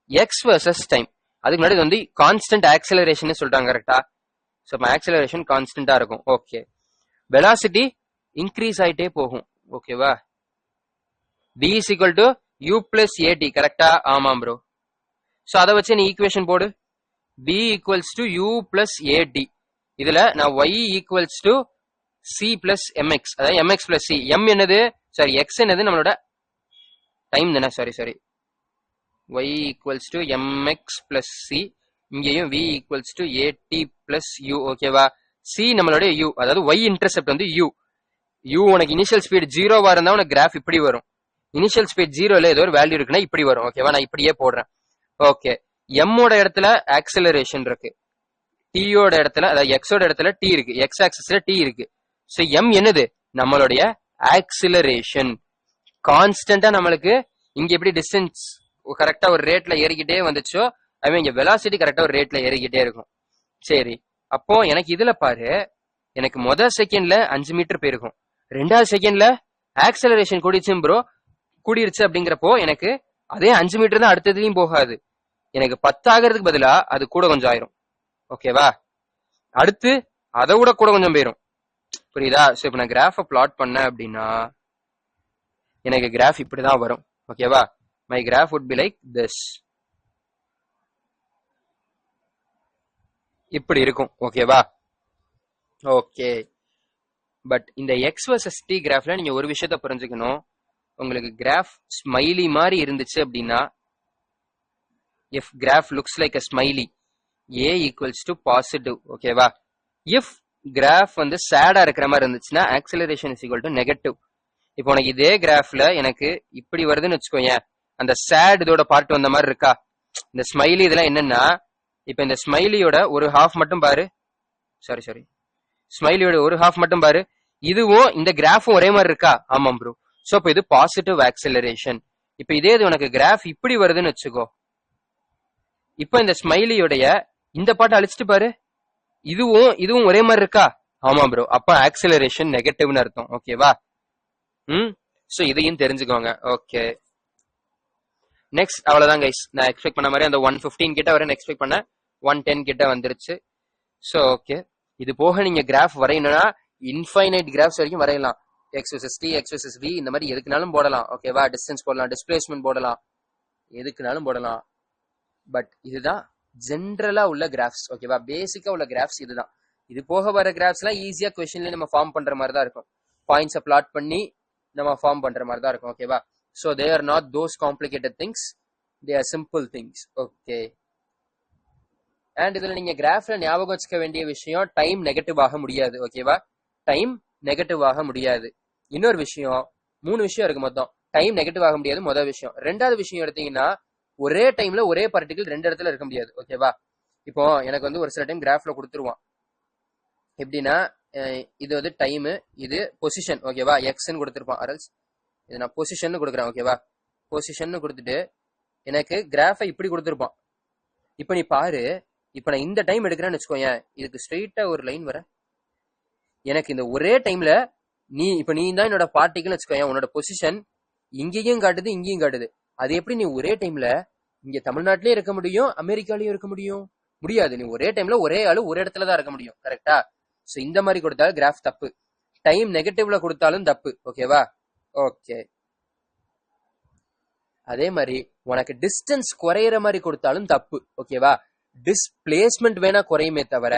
X versus time. அதுக்கு முன்னாடி வந்து கான்ஸ்டன்ட் ஆக்சிலரேஷன் சொல்றாங்க. கரெக்டா? ஸோ அப்ப ஆக்சிலரேஷன் கான்ஸ்டன்டா இருக்கும். ஓகே. வெலாசிட்டி இன்க்ரீஸ் ஆயிட்டே போகும். ஓகேவா? v is equal to u plus at. கரெக்டா? ஆமாம் ப்ரோ. சோ அதை வச்சு நீ ஈக்குவேஷன் போடு. v equals to u plus at. இதுல நான் y equals to c plus mx, அதாவது mx plus c. m என்னது? சாரி, x என்னது? நம்மளோட டைம் தானே. Sorry, y equals to mx plus c. இங்கேயும் v equals to at plus u. ஓகேவா? c நம்மளுடைய u, அதாவது y இன்டர்செப்ட் வந்து u. u உனக்கு இனிஷியல் ஸ்பீட் ஜீரோவா இருந்தா உனக்கு கிராஃப் இப்படி வரும். இனிஷியல் ஸ்பீட் ஜீரோல ஏதோ ஒரு வேல்யூ இருக்குன்னா இப்படி வரும். ஓகேவா? நான் இப்படியே போடுறேன். ஓகே. m ஓட இடத்துல ஆக்சிலரேஷன் இருக்கு, t ஓட இடத்துல, அதாவது x ஓட இடத்துல t இருக்கு, x ஆக்சிஸ்ல t இருக்கு. சோ m என்னது? நம்மளுடைய ஆக்சிலரேஷன். கான்ஸ்டன்டா நம்மளுக்கு இங்க எப்படி டிஸ்டன்ஸ் கரெக்டா ஒரு ரேட்ல ஏறிக்கிட்டே வந்துச்சோ அதுவே இங்க வெலாசிட்டி கரெக்டா ஒரு ரேட்ல ஏறிக்கிட்டே இருக்கும். சரி, அப்போ எனக்கு இதுல பாரு, எனக்கு முதல் செகண்ட்ல 5 மீட்டர் போயிருக்கும், ரெண்டாவது செகண்ட்ல ஆக்சிலரேஷன் கூடிருச்சு அப்படிங்கிறப்போ எனக்கு அதே 5 மீட்டர் தான் அடுத்ததுலயும் போகாது, எனக்கு 10 ஆகிறதுக்கு பதிலா அது கூட கொஞ்சம் ஆயிரும். ஓகேவா? அடுத்து அதை விட கூட கொஞ்சம் போயிரும். புரியுதா? சோ இப்ப நான் கிராஃப பிளாட் பண்ணேன் அப்படின்னா எனக்கு கிராஃப் இப்படிதான் வரும். ஓகேவா? My graph would be like this. இப்படி இருக்கும். ஓகேவா? ஓகே. பட் இந்த எக்ஸ் வர்சஸ் டி கிராஃப்ல நீங்க ஒரு விஷயத்த புரிஞ்சுக்கணும். உங்களுக்கு கிராஃப் ஸ்மைலி மாதிரி இருந்துச்சு அப்படின்னா, if graph looks like a smiley, a equals to positive. ஓகேவா? if graph வந்து சேடா இருக்கிற மாதிரி இருந்துச்சுன்னா acceleration is equal to negative. இப்போ உனக்கு இதே கிராஃப்ல எனக்கு இப்படி வருதுன்னு வச்சுக்கோங்க, அந்த சேட் இதோட பார்ட் வந்த மாதிரி இருக்கா? இந்த ஸ்மைலி இதெல்லாம் என்னன்னா, இப்ப இந்த ஸ்மைலியோட ஒரு ஹாஃப் மட்டும் பாரு, சாரி ஸ்மைலியோட ஒரு ஹாஃப் மட்டும் பாரு, இதுவும் இந்த கிராஃபும் ஒரே மாதிரி இருக்கா? ஆமாம் ப்ரோ. சோ இப்போ இது பாசிட்டிவ் ஆக்சிலரேஷன். இப்ப இதே இது உனக்கு கிராஃப் இப்படி வருதுன்னு வச்சுக்கோ, இப்ப இந்த ஸ்மைலியோடைய இந்த பாட்டை அழிச்சிட்டு பாரு, இதுவும் ஒரே மாதிரி இருக்கா? ஆமா ப்ரோ. அப்ப ஆக்சிலரேஷன் நெகட்டிவ்னு அர்த்தம். ஓகேவா? சோ இதையும் தெரிஞ்சுக்கோங்க. ஓகே. நெக்ஸ்ட் அவ்வளவுதான் கைஸ். நான் எக்ஸ்பெக்ட் பண்ண மாதிரி அந்த 115 கிட்ட வரேன்னு எக்ஸ்பெக்ட் பண்ண 110 கிட்ட வந்துருச்சு. So okay. இது போக நீங்க கிராஃப் வரையணும்னா இன்ஃபைனைட் கிராஃப்ஸ் வரைக்கும் வரையலாம். X versus T, X versus V, இந்த மாதிரி எதுக்குனாலும் போடலாம். ஓகேவா? டிஸ்டன்ஸ் போடலாம், டிஸ்பிளேஸ்மெண்ட் போடலாம், எதுக்குனாலும் போடலாம். பட் இதுதான் ஜென்ரலா உள்ள கிராஃப்ஸ். ஓகேவா? பேசிக்கா உள்ள கிராஃப்ஸ் இதுதான். இது போக வர கிராஃப்ஸ் எல்லாம் ஈஸியா கொஸ்டின்ல நம்ம ஃபார்ம் பண்ற மாதிரி தான் இருக்கும். பாயிண்ட்ஸை பிளாட் பண்ணி நம்ம ஃபார்ம் பண்ற மாதிரி தான் இருக்கும். ஓகேவா? So they are not those complicated things, they are simple things. Okay. And இதுல நீங்க கிராஃப்ல ஞாபகம் வச்சுக்க வேண்டிய விஷயம், டைம் நெகட்டிவ் ஆக முடியாது. ஓகேவா? டைம் நெகட்டிவ் ஆக முடியாது. இன்னொரு விஷயம், 3 விஷயம் இருக்கு மொத்தம். டைம் நெகட்டிவ் ஆக முடியாது முதல் விஷயம். ரெண்டாவது விஷயம் எடுத்தீங்கன்னா, ஒரே டைம்ல ஒரே பார்ட்டிகிள் 2 இடத்துல இருக்க முடியாது. ஓகேவா? இப்போ எனக்கு வந்து ஒரு சில டைம் கிராஃப்ல கொடுத்துருவான். எப்படின்னா, இது வந்து டைம், இது பொசிஷன். ஓகேவா? எக்ஸ்ன்னு கொடுத்துருப்பான். அரல்ஸ் இது நான் பொசிஷன் கொடுக்குறேன். ஓகேவா? பொசிஷன் கொடுத்துட்டு எனக்கு கிராஃபை இப்படி கொடுத்துருப்பான். இப்ப நீ பாரு, இப்ப நான் இந்த டைம் எடுக்கிறேன்னு வச்சுக்கோங்க, இதுக்கு ஸ்ட்ரெயிட்டா ஒரு லைன் வர, எனக்கு இந்த ஒரே டைம்ல நீ தான் என்னோட பார்ட்டிகல் வச்சுக்கோங்க, உன்னோட பொசிஷன் இங்கேயும் காட்டுது, இங்கேயும் காட்டுது. அது எப்படி நீ ஒரே டைம்ல இங்க தமிழ்நாட்டிலயும் இருக்க முடியும், அமெரிக்காலயும் இருக்க முடியும்? முடியாது. நீ ஒரே டைம்ல ஒரே ஆளு ஒரு இடத்துல தான் இருக்க முடியும். கரெக்டா? சோ இந்த மாதிரி கொடுத்தாலும் கிராஃப் தப்பு, டைம் நெகட்டிவ்ல கொடுத்தாலும் தப்பு. ஓகேவா? ஓகே. அதே மாதிரி உனக்கு டிஸ்டன்ஸ் குறையிற மாதிரி கொடுத்தாலும் தப்பு. ஓகேவா? டிஸ்பிளேஸ்மெண்ட் வேணா குறையுமே தவிர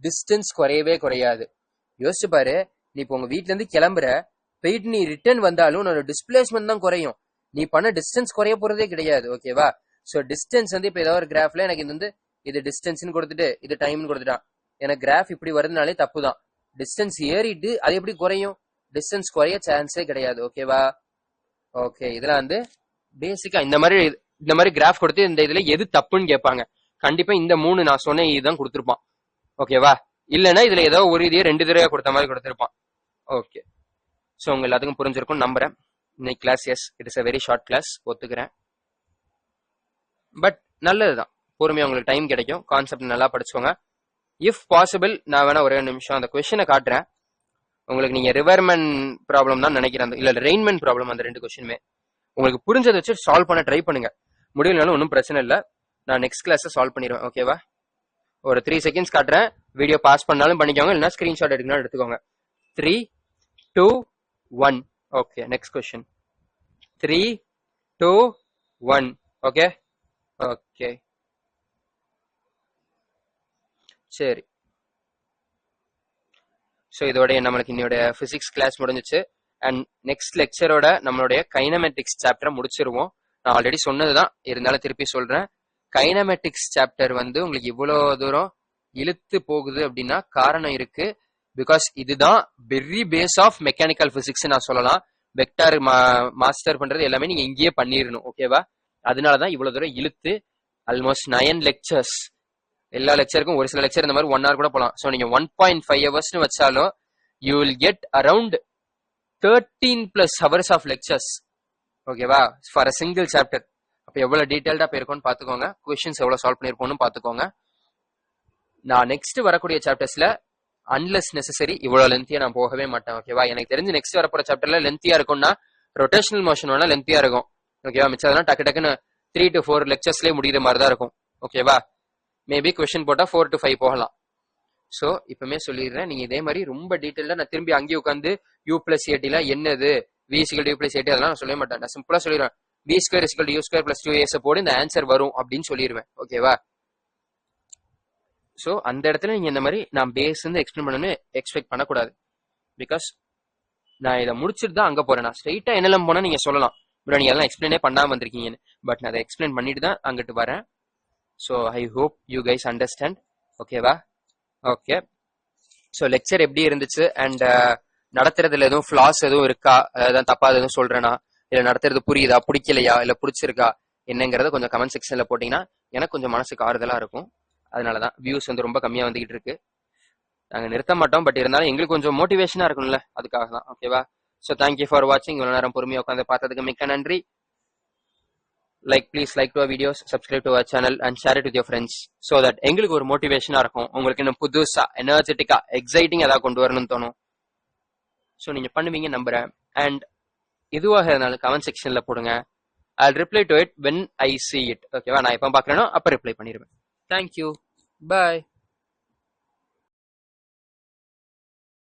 டிஸ்டன்ஸ் குறையவே குறையாது. யோசிச்சு பாரு, நீ இப்போ உங்க வீட்ல இருந்து கிளம்புற, போயிட்டு நீ ரிட்டர்ன் வந்தாலும் உன்னோட டிஸ்பிளேஸ்மெண்ட் தான் குறையும், நீ பண்ண டிஸ்டன்ஸ் குறைய போறதே கிடையாது. ஓகேவா? சோ டிஸ்டன்ஸ் வந்து இப்ப ஏதாவது ஒரு கிராஃப்ல எனக்கு இது வந்து இது டிஸ்டன்ஸ்னு கொடுத்துட்டு இது டைம்னு கொடுத்துட்டான். எனக்கு கிராஃப் இப்படி வருதுனாலே தப்பு தான். டிஸ்டன்ஸ் ஏறிட்டு அது எப்படி குறையும்? டிஸ்டன்ஸ் குறைய சான்ஸே கிடையாது. ஓகேவா? ஓகே, இதெல்லாம் வந்து பேசிக்கா இந்த மாதிரி கிராஃப் கொடுத்து இந்த இதுல எது தப்புன்னு கேட்பாங்க. கண்டிப்பா இந்த 3 நான் சொன்ன இதுதான் கொடுத்துருப்பான். ஓகேவா? இல்லைன்னா இதுல ஏதோ ஒரு இதையே 2 தடவை கொடுத்த மாதிரி கொடுத்துருப்பான். ஓகே, ஸோ உங்க எல்லாத்துக்கும் புரிஞ்சிருக்கும் நம்புறேன். இன்னைக்கு class yes it is a very short class, ஒத்துக்கிறேன். பட் நல்லதுதான், பொறுமையா உங்களுக்கு டைம் கிடைக்கும். கான்செப்ட் நல்லா படிச்சுக்கோங்க. இஃப் பாசிபிள் நான் வேணா ஒரே நிமிஷம் அந்த கொஸ்டினை காட்டுறேன் உங்களுக்கு. நீங்க ரிவர்மெண்ட் ப்ராப்ளம் தான் நினைக்கிறேன், இல்ல ரெயின்மெண்ட் ப்ராப்ளம். அந்த 2 கொஸ்டினுமே உங்களுக்கு புரிஞ்சதை வச்சு சால்வ் பண்ண ட்ரை பண்ணுங்க. முடியலனாலும் ஒன்றும் பிரச்சனை இல்லை, நான் நெக்ஸ்ட் கிளாஸ் சால்வ் பண்ணிடுவேன். ஓகேவா? ஒரு 3 செகண்ட்ஸ் காட்டுறேன், வீடியோ பாஸ் பண்ணாலும் பண்ணிக்கோங்க, இல்லைன்னா ஸ்கிரீன்ஷாட் எடுக்கணும் எடுத்துக்கோங்க. 3, 2, 1. Okay, next question. 3, 2, 1. Okay okay சரி. ஸோ இதோட நம்மளுக்கு இன்னையோட பிசிக்ஸ் கிளாஸ் முடிஞ்சிச்சு. அண்ட் நெக்ஸ்ட் லெக்சரோட நம்மளுடைய கைனமெட்டிக்ஸ் சாப்டரை முடிச்சிருவோம். நான் ஆல்ரெடி சொன்னதுதான், இருந்தாலும் திருப்பி சொல்றேன். கைனமெட்டிக்ஸ் சாப்டர் வந்து உங்களுக்கு இவ்வளவு தூரம் இழுத்து போகுது அப்படின்னா காரணம் இருக்கு. பிகாஸ் இதுதான் very base of mechanical physics நான் சொல்லலாம். வெக்டார் மாஸ்டர் பண்றது எல்லாமே நீங்க இங்கேயே பண்ணிடணும். ஓகேவா? அதனாலதான் இவ்வளவு தூரம் இழுத்து ஆல்மோஸ்ட் 9 லெக்சர்ஸ். எல்லா லெக்சருக்கும் ஒரு சில லெக்சர் இந்த மாதிரி 1 hour கூட போகலாம். ஸோ நீங்க 1.5 hours வச்சாலும் you will get around 13+ hours of lectures. ஓகேவா? For a single chapter. அப்ப எவ்வளவு டீடைல்டா போயிருக்கோம்னு பாத்துக்கோங்க, கொஸ்டின்ஸ் எவ்வளவு சால்வ் பண்ணிருப்போம்னு பாத்துக்கோங்க. நான் நெக்ஸ்ட் வரக்கூடிய சாப்டர்ஸ்ல அன்லெஸ் நெசசரி இவ்வளவு லென்த்தியா நான் போகவே மாட்டேன். ஓகேவா? எனக்கு தெரிஞ்சு நெக்ஸ்ட் வரப்போற சாப்டர்ல லென்த்தியா இருக்கும்னா ரொட்டேஷனல் மோஷன் வேணா லென்த்தியா இருக்கும். ஓகேவா? மிச்சம் அதெல்லாம் டக்கு டக்குன்னு 3 to 4 லெக்சர்ஸ்லயே முடிகிற மாதிரி தான் இருக்கும். ஓகேவா? மேபி கொஸ்டின் போட்டா 4 to 5 போகலாம். ஸோ இப்பவுமே சொல்லிடுறேன், நீங்க இதே மாதிரி ரொம்ப டீட்டெயிலா நான் திரும்பி அங்கேயே உட்காந்து U+AT என்னது, V=U+AT அதெல்லாம் நான் சொல்லவே மாட்டேன். நான் சிம்பிளா சொல்லிடுவேன், V² U² + 2AC போடு இந்த ஆன்சர் வரும் அப்படின்னு சொல்லிடுவேன். ஓகேவா? ஸோ அந்த இடத்துல நீங்க இந்த மாதிரி நான் பேஸ் வந்து எக்ஸ்பிளைன் பண்ணணும்னு எக்ஸ்பெக்ட் பண்ணக்கூடாது. பிகாஸ் நான் இதை முடிச்சுட்டு தான் அங்க போறேன். நான் ஸ்ட்ரெயிட்டா என்னெல்லாம் போனா நீங்க சொல்லலாம், பட் நீங்க எல்லாம் எக்ஸ்பிளைனே பண்ணாம வந்திருக்கீங்கன்னு. பட் நான் அதை எக்ஸ்பிளைன் பண்ணிட்டு தான் அங்கிட்டு வரேன். So I hope you guys understand. ஓகேவா? ஓகே. ஸோ லெக்சர் எப்படி இருந்துச்சு அண்ட் நடத்துறதுல எதுவும் ஃபிளாஸ் எதுவும் இருக்கா, அதான் தப்பா எதுவும் சொல்றேனா, இல்ல நடத்துறது புரியுதா, பிடிக்கலையா, இல்ல பிடிச்சிருக்கா என்னங்கிறத கொஞ்சம் கமெண்ட் செக்ஷன்ல போட்டீங்கன்னா எனக்கு கொஞ்சம் மனசுக்கு ஆறுதலா இருக்கும். அதனாலதான் வியூஸ் வந்து ரொம்ப கம்மியா வந்துகிட்டு இருக்கு. நாங்க நிறுத்த மாட்டோம், பட் இருந்தாலும் எங்களுக்கு கொஞ்சம் மோட்டிவேஷனா இருக்கும்ல, அதுக்காக தான். ஓகேவா? ஸோ தேங்க்யூ ஃபார் வாட்சிங். இவ்வளவு நேரம் பொறுமையா உட்காந்து பார்த்ததுக்கு மிக்க நன்றி. Please like to our videos, subscribe to our channel and share it with your friends so that எங்களுக்கு ஒரு மோட்டிவேஷனா இருக்கும். உங்களுக்கு இன்னும் புதுசா எனர்ஜெட்டிக்கா எக்ஸைட்டிங் ஏதாவது கொண்டு வரணும்னு தோணும். ஸோ நீங்க பண்ணுவீங்க நம்புறேன். அண்ட் எதுவாக இருந்தாலும் கமெண்ட் செக்ஷன்ல போடுங்க. I'll reply to it when I see it. ஓகேவா? நான் எப்ப பாக்குறேனோ அப்ப ரிப்ளை பண்ணிடுவேன். தேங்க்யூ. பாய்.